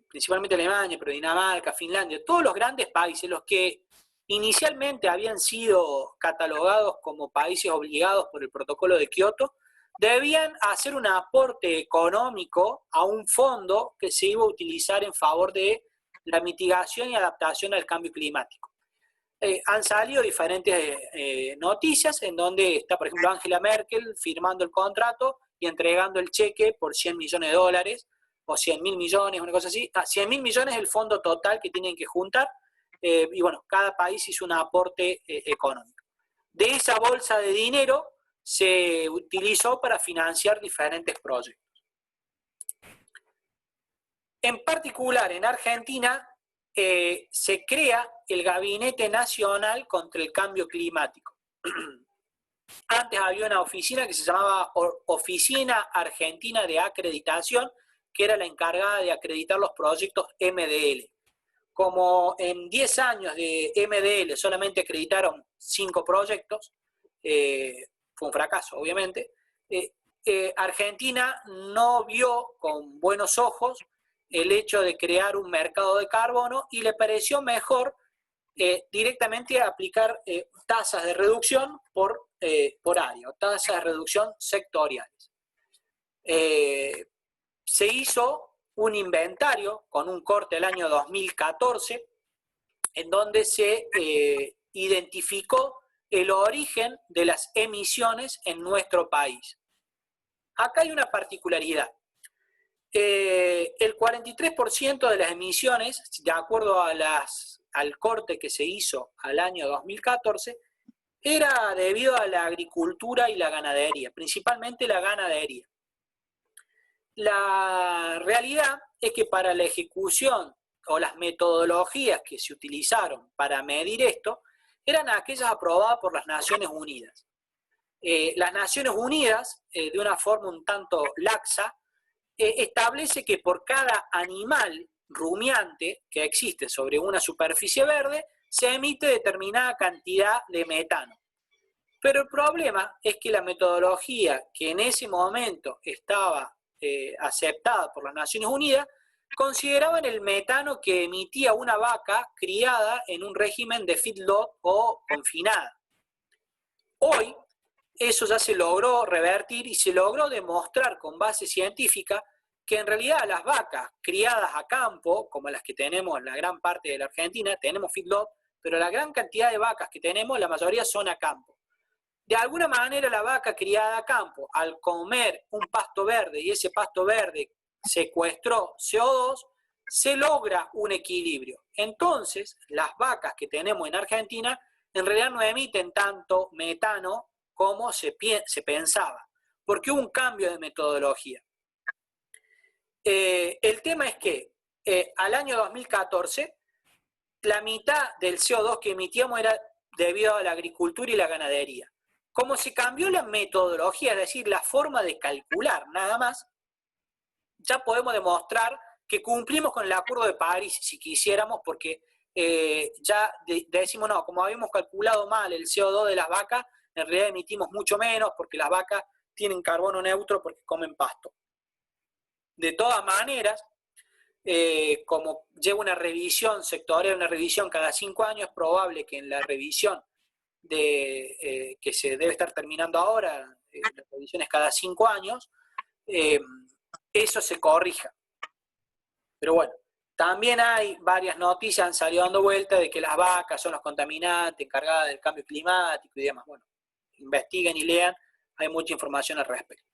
principalmente Alemania, pero Dinamarca, Finlandia, todos los grandes países, los que inicialmente habían sido catalogados como países obligados por el protocolo de Kioto, debían hacer un aporte económico a un fondo que se iba a utilizar en favor de la mitigación y adaptación al cambio climático. Han salido diferentes noticias en donde está, por ejemplo, Angela Merkel firmando el contrato y entregando el cheque por $100 millones o 100.000 millones, una cosa así. 100.000 millones es el fondo total que tienen que juntar, y bueno, cada país hizo un aporte económico. De esa bolsa de dinero se utilizó para financiar diferentes proyectos. En particular, en Argentina, se crea el Gabinete Nacional contra el Cambio Climático. Antes había una oficina que se llamaba Oficina Argentina de Acreditación, que era la encargada de acreditar los proyectos MDL. Como en 10 años de MDL solamente acreditaron 5 proyectos, fue un fracaso, obviamente, Argentina no vio con buenos ojos el hecho de crear un mercado de carbono y le pareció mejor directamente aplicar tasas de reducción por área, o tasas de reducción sectoriales. Se hizo un inventario con un corte del año 2014 en donde se identificó el origen de las emisiones en nuestro país. Acá hay una particularidad. El 43% de las emisiones, de acuerdo a al corte que se hizo al año 2014, era debido a la agricultura y la ganadería, principalmente la ganadería. La realidad es que para la ejecución o las metodologías que se utilizaron para medir esto eran aquellas aprobadas por las Naciones Unidas. Las Naciones Unidas, de una forma un tanto laxa, establece que por cada animal rumiante que existe sobre una superficie verde, se emite determinada cantidad de metano. Pero el problema es que la metodología que en ese momento estaba aceptada por las Naciones Unidas, consideraban el metano que emitía una vaca criada en un régimen de feedlot o confinada. Hoy, eso ya se logró revertir y se logró demostrar con base científica que en realidad las vacas criadas a campo, como las que tenemos en la gran parte de la Argentina, tenemos feedlot, pero la gran cantidad de vacas que tenemos, la mayoría son a campo. De alguna manera la vaca criada a campo, al comer un pasto verde y ese pasto verde secuestró CO2, se logra un equilibrio. Entonces, las vacas que tenemos en Argentina en realidad no emiten tanto metano como se pensaba, porque hubo un cambio de metodología. El tema es que al año 2014, la mitad del CO2 que emitíamos era debido a la agricultura y la ganadería. Como se cambió la metodología, es decir, la forma de calcular nada más, ya podemos demostrar que cumplimos con el Acuerdo de París, si quisiéramos, porque ya decimos, no, como habíamos calculado mal el CO2 de las vacas, en realidad emitimos mucho menos, porque las vacas tienen carbono neutro porque comen pasto. De todas maneras, como lleva una revisión sectorial, una revisión cada 5 años, es probable que en la revisión que se debe estar terminando ahora, las revisiones cada 5 años, eso se corrija. Pero bueno, también hay varias noticias, han salido dando vuelta de que las vacas son los contaminantes encargadas del cambio climático y demás. Bueno, investiguen y lean, hay mucha información al respecto.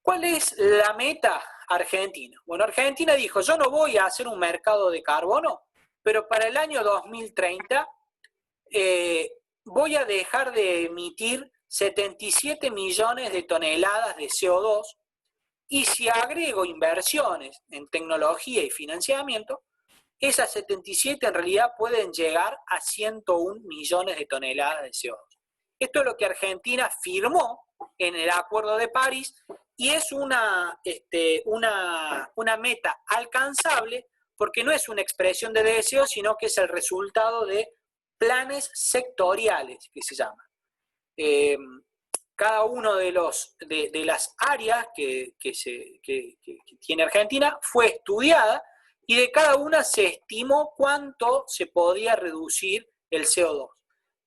¿Cuál es la meta argentina? Bueno, Argentina dijo, yo no voy a hacer un mercado de carbono, pero para el año 2030 voy a dejar de emitir 77 millones de toneladas de CO2 y si agrego inversiones en tecnología y financiamiento, esas 77 en realidad pueden llegar a 101 millones de toneladas de CO2. Esto es lo que Argentina firmó en el Acuerdo de París y es una meta alcanzable porque no es una expresión de deseo, sino que es el resultado de planes sectoriales, que se llaman. Cada uno de las áreas que tiene Argentina fue estudiada y de cada una se estimó cuánto se podía reducir el CO2.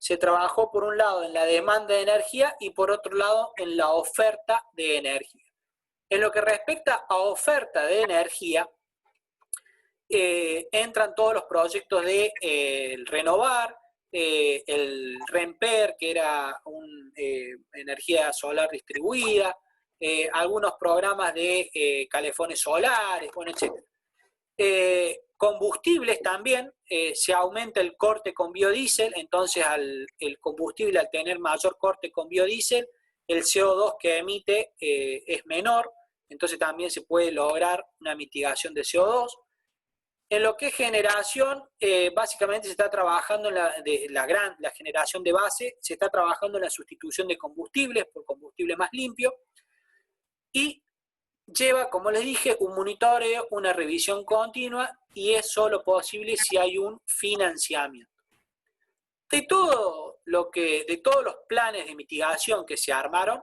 Se trabajó por un lado en la demanda de energía y por otro lado en la oferta de energía. En lo que respecta a oferta de energía, entran todos los proyectos de Renovar, el REMPER, que era energía solar distribuida, algunos programas de calefones solares, bueno, etc. Combustibles también, se aumenta el corte con biodiesel, entonces el combustible al tener mayor corte con biodiesel, el CO2 que emite es menor, entonces también se puede lograr una mitigación de CO2. En lo que es generación, básicamente se está trabajando en la generación de base, se está trabajando en la sustitución de combustibles por combustible más limpio y lleva, como les dije, un monitoreo, una revisión continua y es solo posible si hay un financiamiento. De todos los planes de mitigación que se armaron,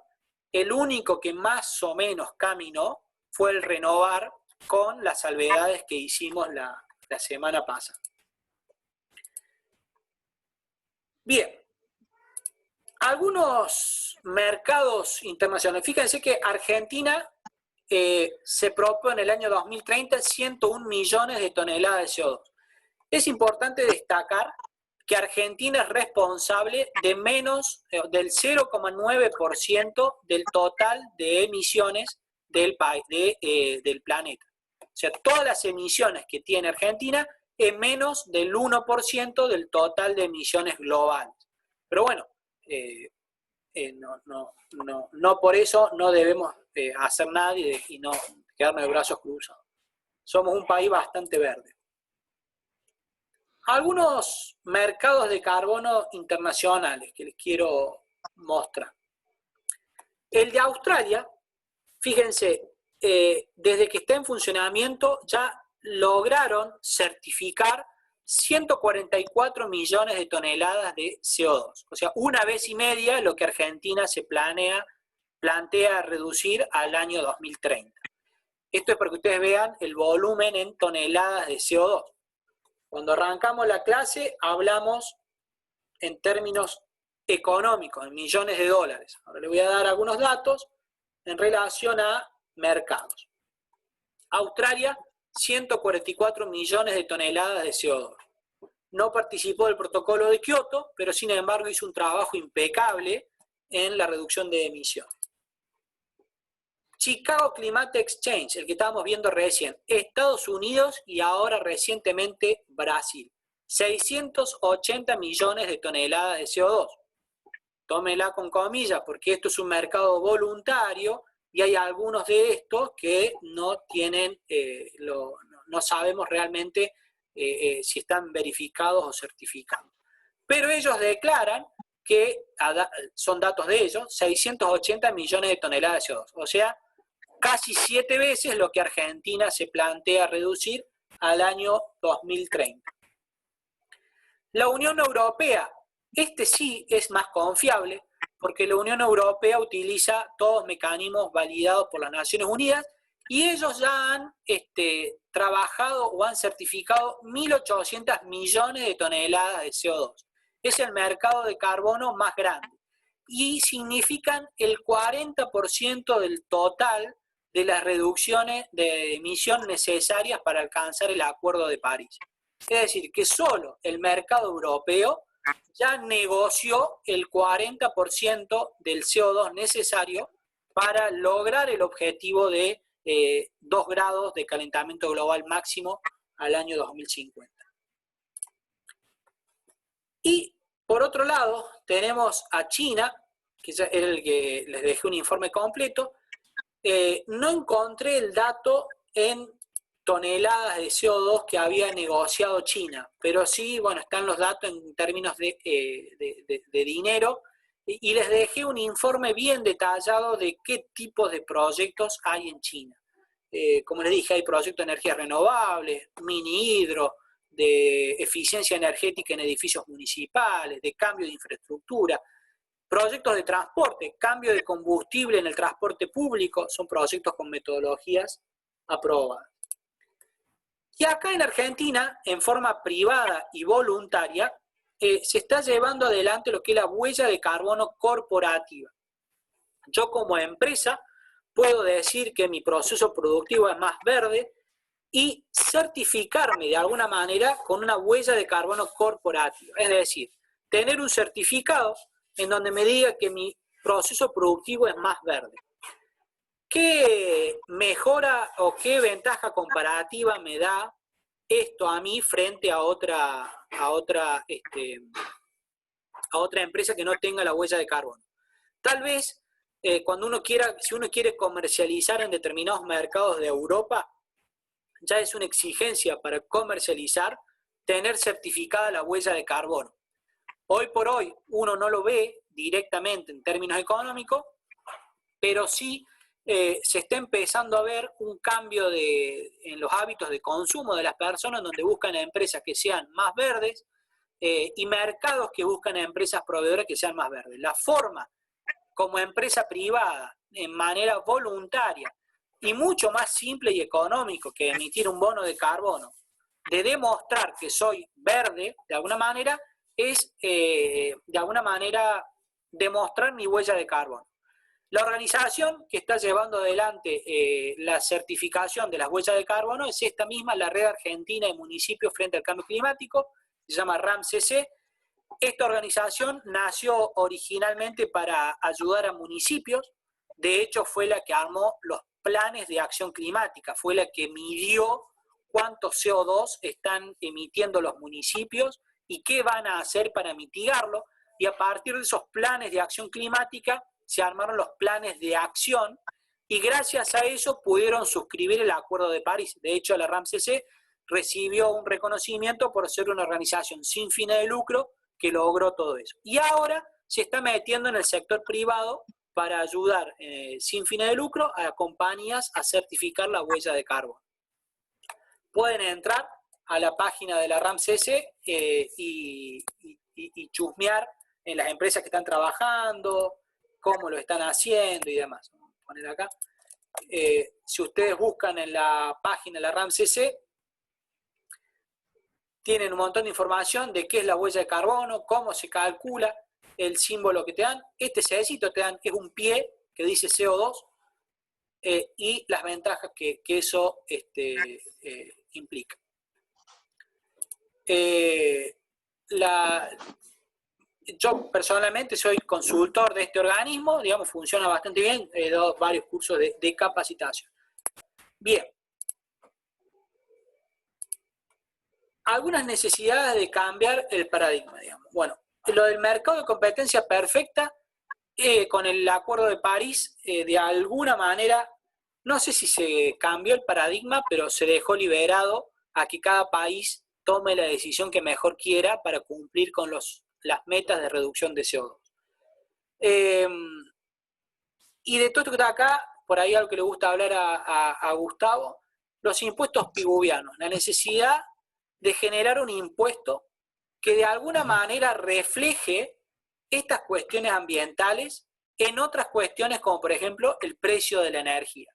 el único que más o menos caminó fue el renovar, con las salvedades que hicimos la semana pasada. Bien, algunos mercados internacionales. Fíjense que Argentina se propone en el año 2030 101 millones de toneladas de CO2. Es importante destacar que Argentina es responsable de menos del 0,9% del total de emisiones del planeta. O sea, todas las emisiones que tiene Argentina es menos del 1% del total de emisiones globales. Pero bueno, no por eso no debemos hacer nada y no quedarnos de brazos cruzados. Somos un país bastante verde. Algunos mercados de carbono internacionales que les quiero mostrar. El de Australia, fíjense, desde que está en funcionamiento ya lograron certificar 144 millones de toneladas de CO2. O sea, una vez y media lo que Argentina se plantea reducir al año 2030. Esto es para que ustedes vean el volumen en toneladas de CO2. Cuando arrancamos la clase hablamos en términos económicos, en millones de dólares. Ahora les voy a dar algunos datos en relación a mercados. Australia, 144 millones de toneladas de CO2. No participó del protocolo de Kioto, pero sin embargo hizo un trabajo impecable en la reducción de emisiones. Chicago Climate Exchange, el que estábamos viendo recién, Estados Unidos y ahora recientemente Brasil. 680 millones de toneladas de CO2. Tómela con comillas, porque esto es un mercado voluntario y hay algunos de estos que no tienen, no sabemos realmente si están verificados o certificados. Pero ellos declaran que, son datos de ellos, 680 millones de toneladas de CO2. O sea, casi 7 veces lo que Argentina se plantea reducir al año 2030. La Unión Europea, este sí es más confiable, porque la Unión Europea utiliza todos mecanismos validados por las Naciones Unidas y ellos ya han trabajado o han certificado 1.800 millones de toneladas de CO2. Es el mercado de carbono más grande y significan el 40% del total de las reducciones de emisión necesarias para alcanzar el Acuerdo de París. Es decir, que solo el mercado europeo ya negoció el 40% del CO2 necesario para lograr el objetivo de 2 grados de calentamiento global máximo al año 2050. Y por otro lado tenemos a China, que ya era el que les dejé un informe completo. No encontré el dato en toneladas de CO2 que había negociado China, pero sí, bueno, están los datos en términos de dinero, y les dejé un informe bien detallado de qué tipos de proyectos hay en China. Como les dije, hay proyectos de energías renovables, mini hidro, de eficiencia energética en edificios municipales, de cambio de infraestructura, proyectos de transporte, cambio de combustible en el transporte público, son proyectos con metodologías aprobadas. Y acá en Argentina, en forma privada y voluntaria, se está llevando adelante lo que es la huella de carbono corporativa. Yo como empresa puedo decir que mi proceso productivo es más verde y certificarme de alguna manera con una huella de carbono corporativa. Es decir, tener un certificado en donde me diga que mi proceso productivo es más verde. ¿Qué mejora o qué ventaja comparativa me da esto a mí frente a otra empresa que no tenga la huella de carbono? Tal vez cuando si uno quiere comercializar en determinados mercados de Europa, ya es una exigencia para comercializar tener certificada la huella de carbono. Hoy por hoy uno no lo ve directamente en términos económicos, pero sí se está empezando a ver un cambio en los hábitos de consumo de las personas, donde buscan empresas que sean más verdes y mercados que buscan empresas proveedoras que sean más verdes. La forma como empresa privada en manera voluntaria y mucho más simple y económico que emitir un bono de carbono, de demostrar que soy verde, de alguna manera, es de alguna manera demostrar mi huella de carbono. La organización que está llevando adelante la certificación de las huellas de carbono es esta misma, la Red Argentina de Municipios frente al Cambio Climático, se llama RAMCC. Esta organización nació originalmente para ayudar a municipios, de hecho fue la que armó los planes de acción climática, fue la que midió cuánto CO2 están emitiendo los municipios y qué van a hacer para mitigarlo, y a partir de esos planes de acción climática se armaron los planes de acción, y gracias a eso pudieron suscribir el Acuerdo de París. De hecho, la RAMCC recibió un reconocimiento por ser una organización sin fines de lucro que logró todo eso. Y ahora se está metiendo en el sector privado para ayudar sin fines de lucro a compañías a certificar la huella de carbono. Pueden entrar a la página de la RAMCC y chusmear en las empresas que están trabajando, cómo lo están haciendo y demás. Vamos a poner acá. Si ustedes buscan en la página de la RAMCC, tienen un montón de información de qué es la huella de carbono, cómo se calcula, el símbolo que te dan. Este sellito te dan, es un pie que dice CO2 y las ventajas que eso implica. Yo personalmente soy consultor de este organismo, digamos, funciona bastante bien, he dado varios cursos de capacitación. Bien. Algunas necesidades de cambiar el paradigma, digamos. Bueno, lo del mercado de competencia perfecta, con el Acuerdo de París, de alguna manera, no sé si se cambió el paradigma, pero se dejó liberado a que cada país tome la decisión que mejor quiera para cumplir con las metas de reducción de CO2. Y de todo esto que está acá, por ahí algo que le gusta hablar a Gustavo, los impuestos piguvianos, la necesidad de generar un impuesto que de alguna manera refleje estas cuestiones ambientales en otras cuestiones como por ejemplo el precio de la energía.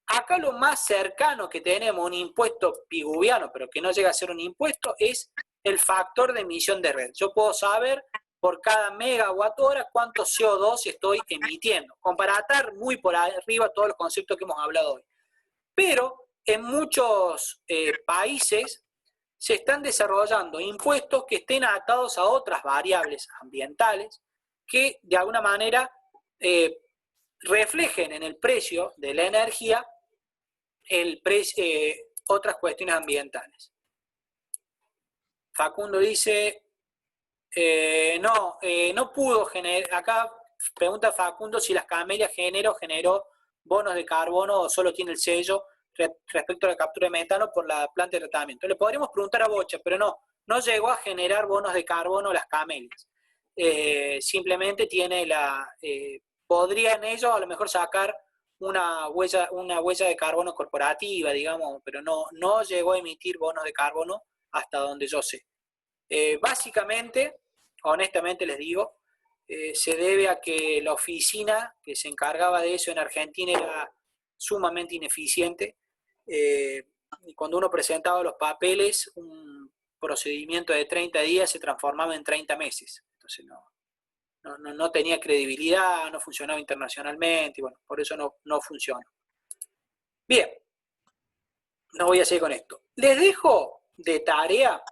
Acá lo más cercano que tenemos a un impuesto piguviano, pero que no llega a ser un impuesto, es el factor de emisión de red. Yo puedo saber por cada megawatt hora cuánto CO2 estoy emitiendo, comparatar muy por arriba todos los conceptos que hemos hablado hoy. Pero en muchos países se están desarrollando impuestos que estén atados a otras variables ambientales que de alguna manera reflejen en el precio de la energía otras cuestiones ambientales. Facundo dice, no pudo generar, acá pregunta Facundo si las Camelias generó bonos de carbono o solo tiene el sello respecto a la captura de metano por la planta de tratamiento. Le podríamos preguntar a Bocha, pero no llegó a generar bonos de carbono las Camelias. Simplemente tiene podrían ellos a lo mejor sacar una huella de carbono corporativa, digamos, pero no llegó a emitir bonos de carbono hasta donde yo sé. Básicamente, honestamente les digo, se debe a que la oficina que se encargaba de eso en Argentina era sumamente ineficiente. Y cuando uno presentaba los papeles, un procedimiento de 30 días se transformaba en 30 meses. Entonces no tenía credibilidad, no funcionaba internacionalmente, y bueno, por eso no funcionó. Bien, no voy a seguir con esto. Les dejo de tarea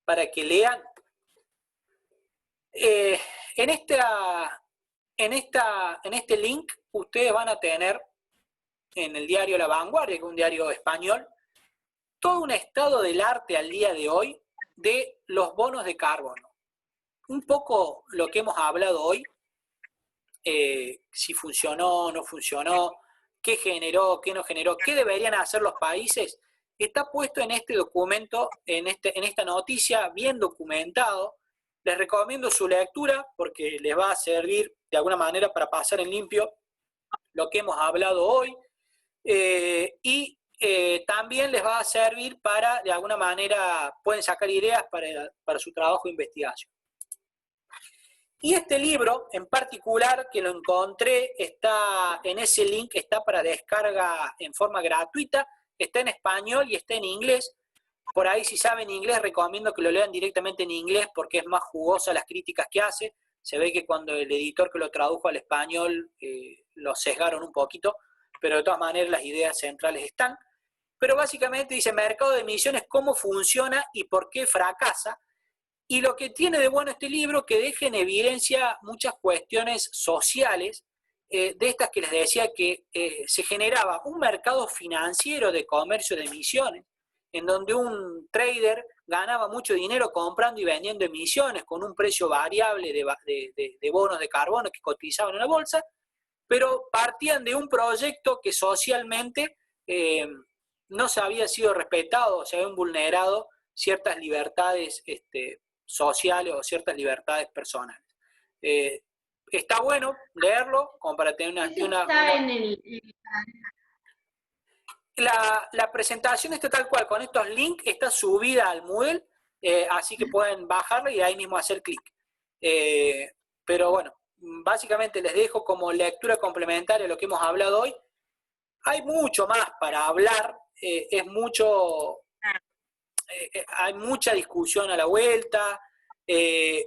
para que lean. En este link ustedes van a tener en el diario La Vanguardia, que es un diario español, todo un estado del arte al día de hoy de los bonos de carbono. Un poco lo que hemos hablado hoy, si funcionó, no funcionó, qué generó, qué no generó, qué deberían hacer los países, está puesto en este documento, en esta noticia, bien documentado. Les recomiendo su lectura porque les va a servir de alguna manera para pasar en limpio lo que hemos hablado hoy. También les va a servir para, de alguna manera, pueden sacar ideas para su trabajo de investigación. Y este libro en particular, que lo encontré, está en ese link, está para descarga en forma gratuita, está en español y está en inglés. Por ahí, si saben inglés, recomiendo que lo lean directamente en inglés porque es más jugosa las críticas que hace. Se ve que cuando el editor que lo tradujo al español lo sesgaron un poquito, pero de todas maneras las ideas centrales están. Pero básicamente dice mercado de emisiones, cómo funciona y por qué fracasa. Y lo que tiene de bueno este libro, que deja en evidencia muchas cuestiones sociales, de estas que les decía que se generaba un mercado financiero de comercio de emisiones, en donde un trader ganaba mucho dinero comprando y vendiendo emisiones con un precio variable de bonos de carbono que cotizaban en la bolsa, pero partían de un proyecto que socialmente no se había sido respetado, se habían vulnerado ciertas libertades sociales o ciertas libertades personales. Está bueno leerlo como para tener La presentación está tal cual, con estos links, está subida al Moodle, así que pueden bajarla y ahí mismo hacer clic. Pero bueno, básicamente les dejo como lectura complementaria lo que hemos hablado hoy. Hay mucho más para hablar, hay mucha discusión a la vuelta,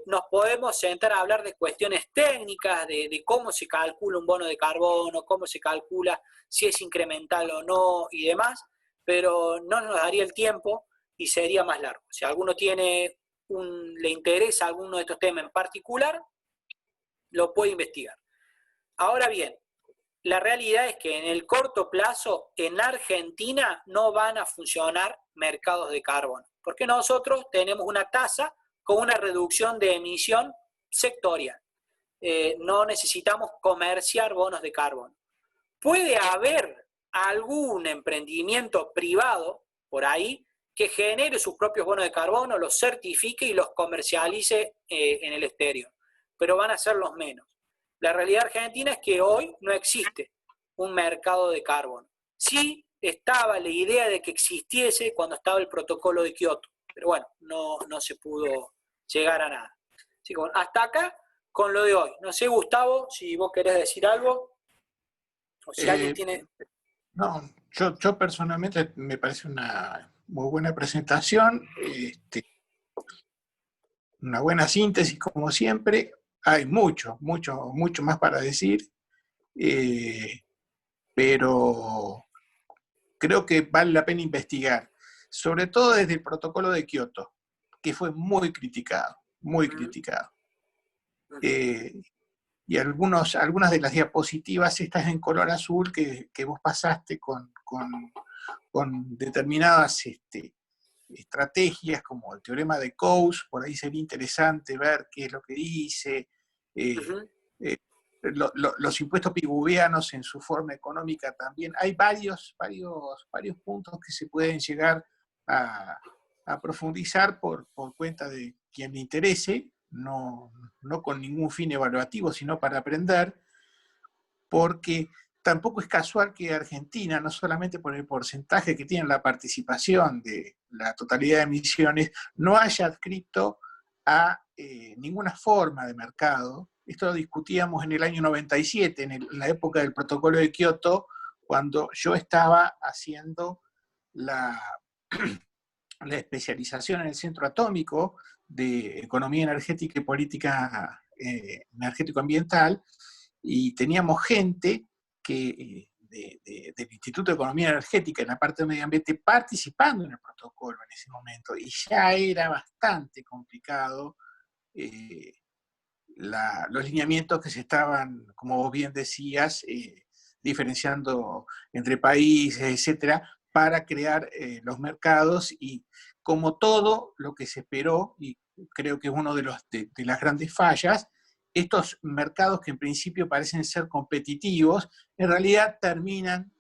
nos podemos sentar a hablar de cuestiones técnicas, de cómo se calcula un bono de carbono, cómo se calcula si es incremental o no y demás, pero no nos daría el tiempo y sería más largo. Si alguno le interesa alguno de estos temas en particular, lo puede investigar. Ahora bien, la realidad es que en el corto plazo en Argentina no van a funcionar mercados de carbono, porque nosotros tenemos una tasa con una reducción de emisión sectorial. No necesitamos comerciar bonos de carbono. Puede haber algún emprendimiento privado por ahí que genere sus propios bonos de carbono, los certifique y los comercialice en el exterior, pero van a ser los menos. La realidad argentina es que hoy no existe un mercado de carbono. Sí estaba la idea de que existiese cuando estaba el protocolo de Kioto, pero bueno, no se pudo llegar a nada. Así que bueno, hasta acá con lo de hoy. No sé, Gustavo, si vos querés decir algo, o si alguien tiene... No, yo personalmente me parece una muy buena presentación, una buena síntesis como siempre. Hay mucho más para decir, pero creo que vale la pena investigar, sobre todo desde el protocolo de Kioto, que fue muy criticado, muy criticado. Y algunas de las diapositivas estas en color azul que vos pasaste con determinadas estrategias como el teorema de Coase, por ahí sería interesante ver qué es lo que dice, los impuestos piguvianos en su forma económica también. Hay varios puntos que se pueden llegar a profundizar por cuenta de quien le interese, no con ningún fin evaluativo, sino para aprender, porque tampoco es casual que Argentina, no solamente por el porcentaje que tiene la participación de la totalidad de emisiones, no haya adscrito a ninguna forma de mercado. Esto lo discutíamos en el año 97, en la época del protocolo de Kioto, cuando yo estaba haciendo la especialización en el Centro Atómico de Economía Energética y Política Energético-Ambiental, y teníamos gente del Instituto de Economía Energética en la parte de medio ambiente participando en el protocolo en ese momento, y ya era bastante complicado los lineamientos que se estaban, como vos bien decías, diferenciando entre países, etcétera, para crear los mercados, y como todo lo que se esperó, y creo que es uno de las grandes fallas, estos mercados que en principio parecen ser competitivos, en realidad terminan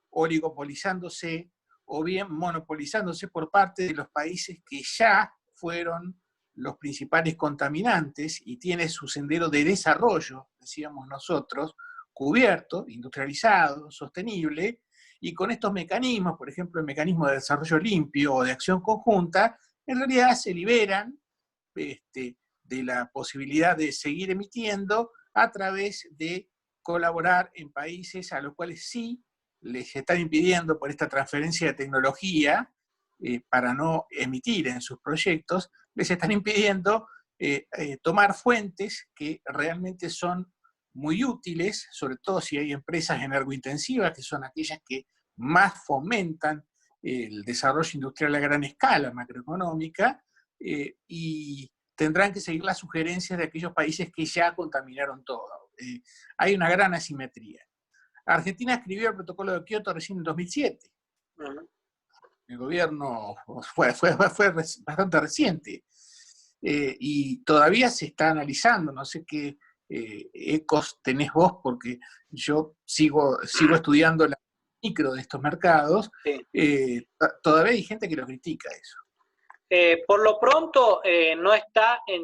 oligopolizándose o bien monopolizándose por parte de los países que ya fueron los principales contaminantes y tiene su sendero de desarrollo, decíamos nosotros, cubierto, industrializado, sostenible, y con estos mecanismos, por ejemplo el mecanismo de desarrollo limpio o de acción conjunta, en realidad se liberan de la posibilidad de seguir emitiendo a través de colaborar en países a los cuales sí les están impidiendo por esta transferencia de tecnología para no emitir en sus proyectos, les están impidiendo tomar fuentes que realmente son muy útiles, sobre todo si hay empresas energointensivas, que son aquellas que más fomentan el desarrollo industrial a gran escala macroeconómica, y tendrán que seguir las sugerencias de aquellos países que ya contaminaron todo. Hay una gran asimetría. Argentina escribió el protocolo de Kioto recién en 2007. El gobierno fue bastante reciente. Y todavía se está analizando, no sé qué ecos tenés vos, porque yo sigo estudiando la micro de estos mercados. Sí. Todavía hay gente que lo critica eso. Por lo pronto, no está en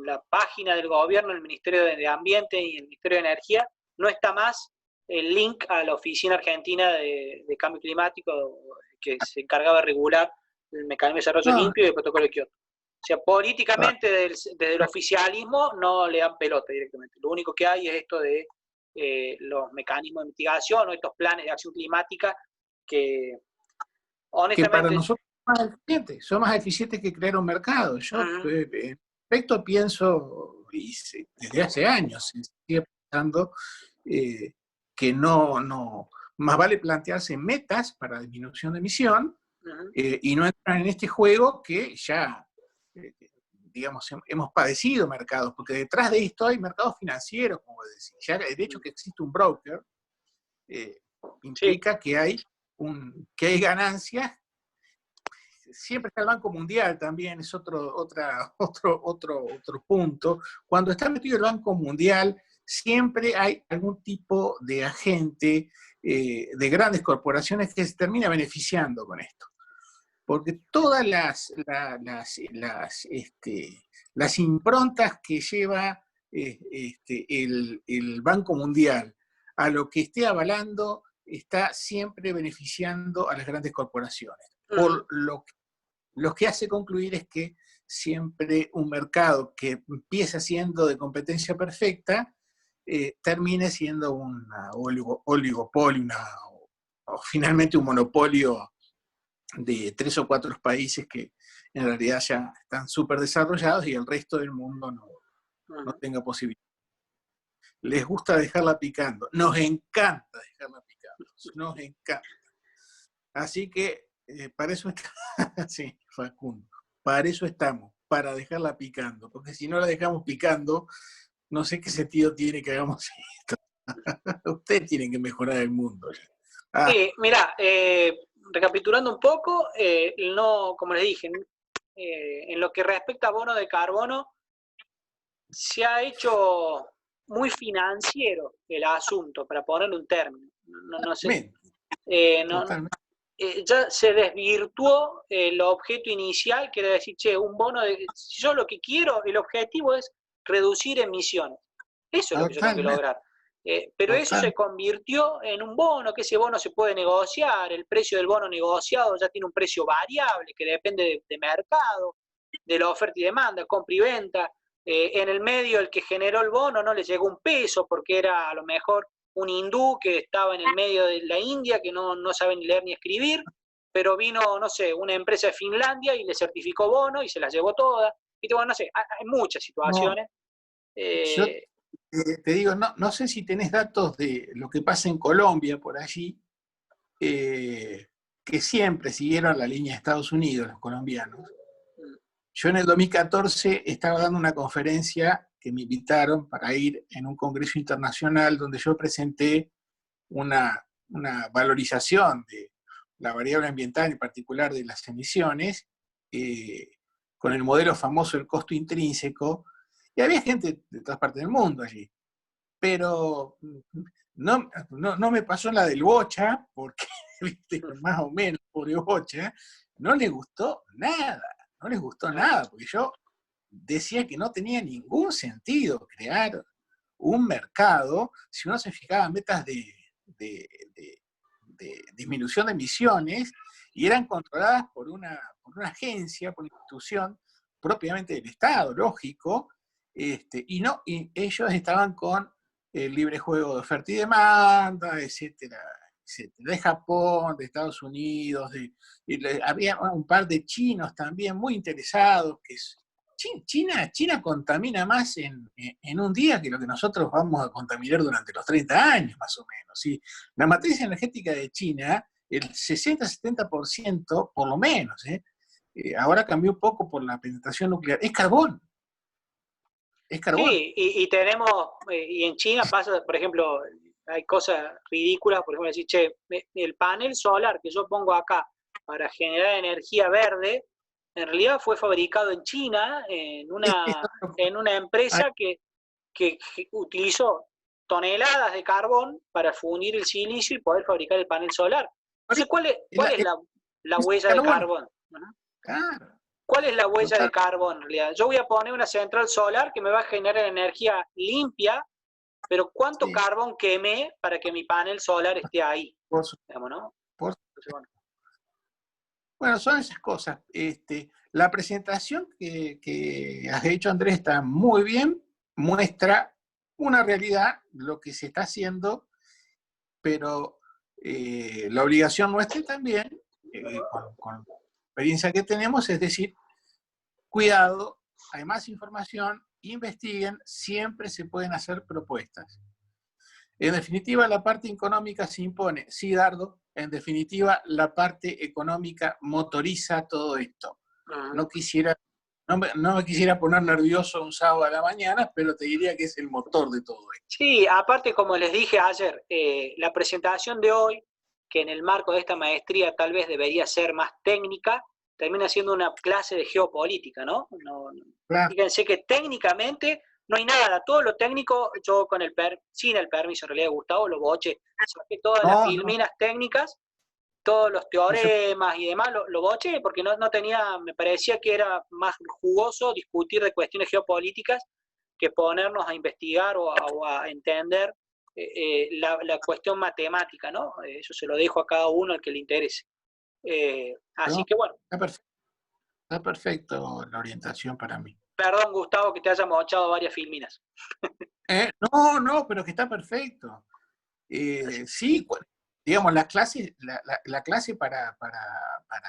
la página del gobierno, el Ministerio de Ambiente y el Ministerio de Energía, no está más el link a la Oficina Argentina de Cambio Climático, que se encargaba de regular el mecanismo de desarrollo limpio y el protocolo de Kioto. O sea, políticamente, desde el oficialismo, no le dan pelota directamente. Lo único que hay es esto de los mecanismos de mitigación o estos planes de acción climática que, honestamente... Que para nosotros son más eficientes que crear un mercado. Yo, en efecto, pienso, y desde hace años, sigue pensando que no, más vale plantearse metas para disminución de emisión y no entrar en este juego que ya, digamos, hemos padecido mercados, porque detrás de esto hay mercados financieros, como decía. Ya el hecho que existe un broker implica que hay ganancias. Siempre está el Banco Mundial también, es otro punto. Cuando está metido el Banco Mundial, siempre hay algún tipo de agente de grandes corporaciones que se termina beneficiando con esto. Porque todas las improntas que lleva el Banco Mundial a lo que esté avalando, está siempre beneficiando a las grandes corporaciones. Por lo que hace concluir es que siempre un mercado que empieza siendo de competencia perfecta, termine siendo un oligopolio, o finalmente un monopolio de 3 o 4 países que en realidad ya están súper desarrollados y el resto del mundo no tenga posibilidad. Les gusta dejarla picando. Nos encanta dejarla picando. Nos encanta. Así que para eso está, sí, Facundo, para eso estamos, para dejarla picando, porque si no la dejamos picando, no sé qué sentido tiene que hagamos esto. Ustedes tienen que mejorar el mundo. Sí, mirá, recapitulando un poco, no, como les dije, en lo que respecta a bono de carbono, se ha hecho muy financiero el asunto, para ponerle un término. No sé. Ya se desvirtuó el objeto inicial, que era decir, un bono yo lo que quiero, el objetivo es reducir emisiones. Eso es lo que yo tengo que lograr. Pero eso se convirtió en un bono, que ese bono se puede negociar, el precio del bono negociado ya tiene un precio variable que depende de mercado, de la oferta y demanda, compra y venta. En el medio, el que generó el bono no le llegó un peso porque era a lo mejor un hindú que estaba en el medio de la India, que no sabe ni leer ni escribir, pero vino, no sé, una empresa de Finlandia y le certificó bono y se las llevó todas. Y bueno, no sé, hay muchas situaciones. Yo te digo, no sé si tenés datos de lo que pasa en Colombia por allí, que siempre siguieron la línea de Estados Unidos, los colombianos. Yo en el 2014 estaba dando una conferencia que me invitaron para ir en un congreso internacional donde yo presenté una valorización de la variable ambiental, en particular de las emisiones, con el modelo famoso del costo intrínseco, y había gente de todas partes del mundo allí. Pero no me pasó la del Bocha, porque, viste, más o menos, pobre Bocha, no le gustó nada. No les gustó nada, porque yo decía que no tenía ningún sentido crear un mercado si uno se fijaba en metas de disminución de emisiones y eran controladas por una agencia, por una institución propiamente del Estado, lógico, y ellos estaban con el libre juego de oferta y demanda, etcétera, etcétera, de Japón, de Estados Unidos, había un par de chinos también muy interesados, China contamina más en un día que lo que nosotros vamos a contaminar durante los 30 años, más o menos. ¿Sí? La matriz energética de China, el 60-70%, por lo menos, ahora cambió un poco por la penetración nuclear, es carbón. Es carbón. Sí, y tenemos, y en China pasa, por ejemplo, hay cosas ridículas, por ejemplo, decir, che, el panel solar que yo pongo acá para generar energía verde, en realidad fue fabricado en China, en una empresa que utilizó toneladas de carbón para fundir el silicio y poder fabricar el panel solar. Entonces, ¿cuál es la huella de carbón? Claro. ¿Cuál es la huella de carbón en realidad? Yo voy a poner una central solar que me va a generar energía limpia, pero ¿cuánto carbón quemé para que mi panel solar esté ahí? Digamos, ¿no? Bueno, son esas cosas. La presentación que has hecho, Andrés, está muy bien, muestra una realidad, lo que se está haciendo, pero la obligación nuestra también, con la experiencia que tenemos, es decir, cuidado, hay más información, investiguen, siempre se pueden hacer propuestas. En definitiva, la parte económica se impone, sí, Dardo, en definitiva, la parte económica motoriza todo esto. No me quisiera poner nervioso un sábado a la mañana, pero te diría que es el motor de todo esto. Sí, aparte, como les dije ayer, la presentación de hoy, que en el marco de esta maestría tal vez debería ser más técnica, termina siendo una clase de geopolítica, ¿no? Claro. Fíjense que técnicamente no hay nada, todo lo técnico, yo sin el permiso en realidad de Gustavo, lo boché, saqué todas las filminas técnicas, todos los teoremas y demás, lo boché, porque no tenía, me parecía que era más jugoso discutir de cuestiones geopolíticas que ponernos a investigar o a entender la cuestión matemática, ¿no? Eso se lo dejo a cada uno al que le interese. Así que bueno. Está perfecto la orientación para mí. Perdón, Gustavo, que te haya mochado varias filminas. No, pero que está perfecto. Sí, digamos, la clase para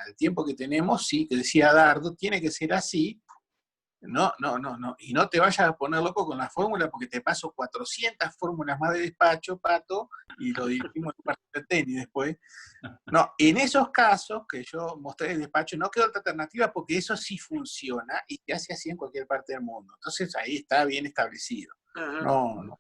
el tiempo que tenemos, sí, que decía Dardo, tiene que ser así. No. Y no te vayas a poner loco con la fórmula, porque te paso 400 fórmulas más de despacho, Pato, y lo dirigimos en un partido de tenis después. No, en esos casos que yo mostré el despacho, no quedó otra alternativa, porque eso sí funciona y se hace así en cualquier parte del mundo. Entonces ahí está bien establecido. No.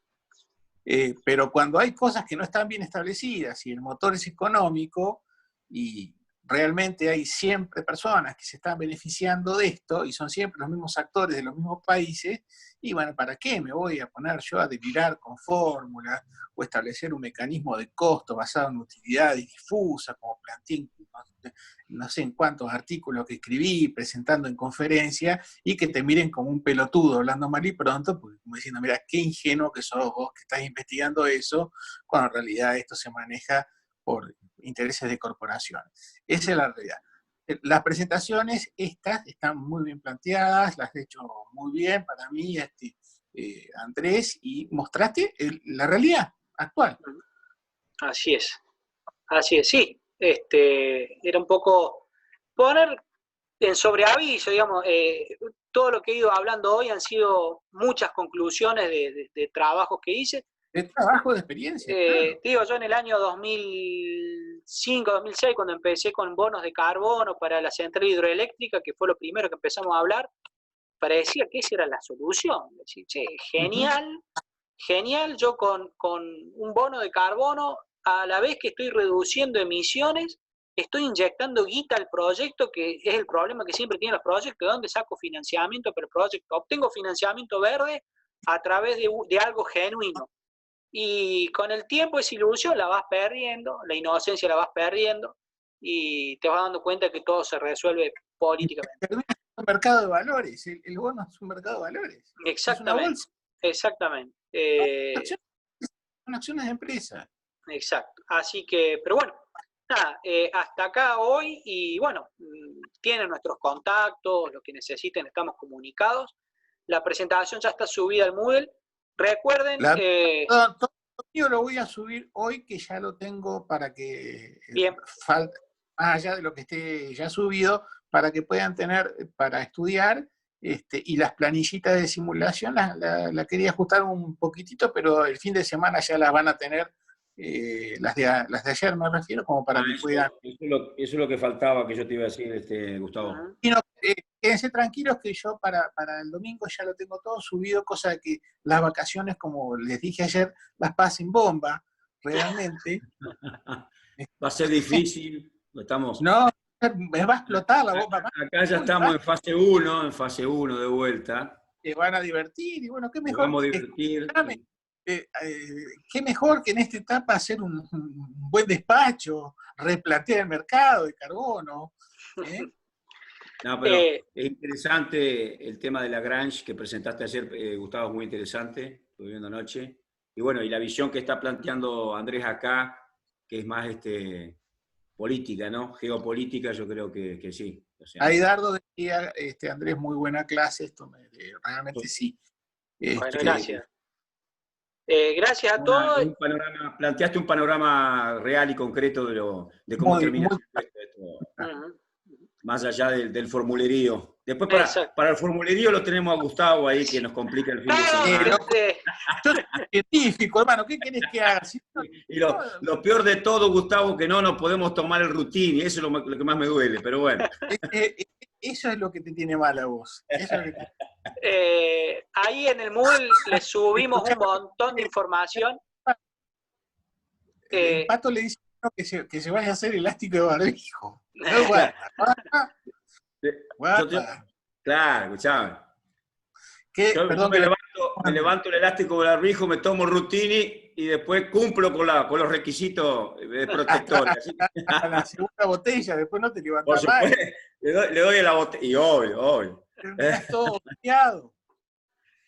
Pero cuando hay cosas que no están bien establecidas y el motor es económico y realmente hay siempre personas que se están beneficiando de esto y son siempre los mismos actores de los mismos países, y bueno, ¿para qué me voy a poner yo a delirar con fórmulas o establecer un mecanismo de costo basado en utilidades difusas, como planteé no sé en cuántos artículos que escribí, presentando en conferencia, y que te miren como un pelotudo hablando mal y pronto, porque como diciendo, mira, qué ingenuo que sos vos que estás investigando eso, cuando en realidad esto se maneja por intereses de corporaciones. Esa es la realidad. Las presentaciones estas están muy bien planteadas, las he hecho muy bien para mí, Andrés, y mostraste la realidad actual. Así es, sí. Era un poco poner en sobreaviso, digamos, todo lo que he ido hablando hoy han sido muchas conclusiones de trabajos que hice. De trabajo, de experiencia. Claro. Digo, yo en el año 2005, 2006, cuando empecé con bonos de carbono para la central hidroeléctrica, que fue lo primero que empezamos a hablar, parecía que esa era la solución. Decir, che, genial, yo con un bono de carbono, a la vez que estoy reduciendo emisiones, estoy inyectando guita al proyecto, que es el problema que siempre tienen los proyectos, ¿de dónde saco financiamiento para el proyecto? Obtengo financiamiento verde a través de algo genuino. Y con el tiempo esa ilusión la vas perdiendo, la inocencia la vas perdiendo, y te vas dando cuenta que todo se resuelve políticamente. Es un mercado de valores, el bono es un mercado de valores. Exactamente. Es una bolsa. Exactamente. Son acciones de empresa. Exacto. Así que, pero bueno, nada, hasta acá hoy y bueno, tienen nuestros contactos, lo que necesiten, estamos comunicados. La presentación ya está subida al Moodle. Recuerden... todo mío lo voy a subir hoy, que ya lo tengo para que bien. más allá de lo que esté ya subido, para que puedan tener para estudiar, y las planillitas de simulación la quería ajustar un poquitito, pero el fin de semana ya las van a tener, las de ayer me refiero, como para que puedan... Eso es lo que faltaba, que yo te iba a decir, Gustavo. Y no, quédense tranquilos que yo para el domingo ya lo tengo todo subido, cosa de que las vacaciones, como les dije ayer, las pasen bomba, realmente. Va a ser difícil, estamos... No, me va a explotar la bomba. Acá ya estamos en fase 1 de vuelta. Se van a divertir, y bueno, qué mejor. Vamos a divertir. Qué mejor que en esta etapa hacer un buen despacho, replantear el mercado de carbono. No, pero es interesante el tema de Lagrange que presentaste ayer, Gustavo, es muy interesante, estuve viendo anoche. Y bueno, y la visión que está planteando Andrés acá, que es más política, ¿no? Geopolítica, yo creo que sí. O sea, ahí Dardo decía, Andrés, muy buena clase, realmente sí. Bueno, gracias. Gracias a todos. Planteaste un panorama real y concreto de cómo termina esto. Más allá del formulerío. Después para el formulerío lo tenemos a Gustavo ahí, que nos complica el fin de semana. Yo soy científico, hermano, ¿qué querés que haga? Y lo peor de todo, Gustavo, que no nos podemos tomar el routine, y eso es lo que más me duele, pero bueno. Eso es lo que te tiene mal a vos. Ahí en el Moodle le subimos un montón de información. El Pato le dice que se vaya a hacer elástico de barbijo. No, Claro, escuchame. Yo me levanto el elástico del barbijo, me tomo Rutini y después cumplo con los requisitos protectores. A la segunda botella, después no te levantas más. Le doy a la botella. Y obvio. Terminás todo boteado.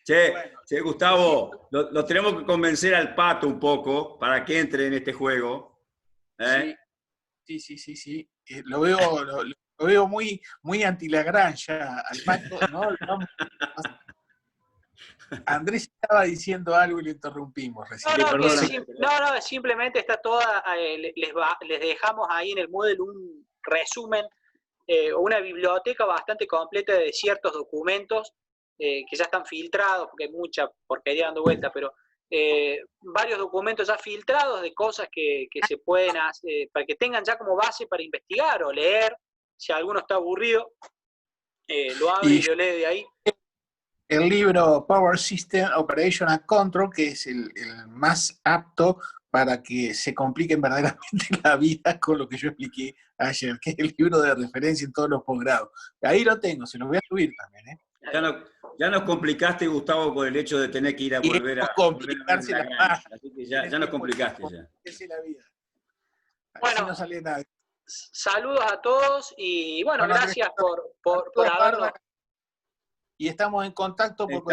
Che, Gustavo, lo tenemos que convencer al Pato un poco para que entre en este juego. Sí. Lo veo muy, muy anti-Lagrange al Pato, ¿no? Andrés estaba diciendo algo y le interrumpimos recién. No, simplemente está toda, les dejamos ahí en el Moodle un resumen, una biblioteca bastante completa de ciertos documentos que ya están filtrados, porque hay mucha porquería dando vuelta, pero varios documentos ya filtrados de cosas que se pueden hacer, para que tengan ya como base para investigar o leer. Si alguno está aburrido, lo abre y lo lee de ahí. El libro Power System Operation and Control, que es el más apto para que se compliquen verdaderamente la vida con lo que yo expliqué ayer, que es el libro de referencia en todos los posgrados. Ahí lo tengo, se los voy a subir también. Ya nos complicaste, Gustavo, por el hecho de tener que ir a volver a complicarse la vida. Así que ya nos complicaste. La vida. Bueno, no sale nada. Saludos a todos y bueno, gracias por habernos. Y estamos en contacto por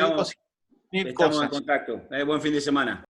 Estamos en contacto. Buen fin de semana.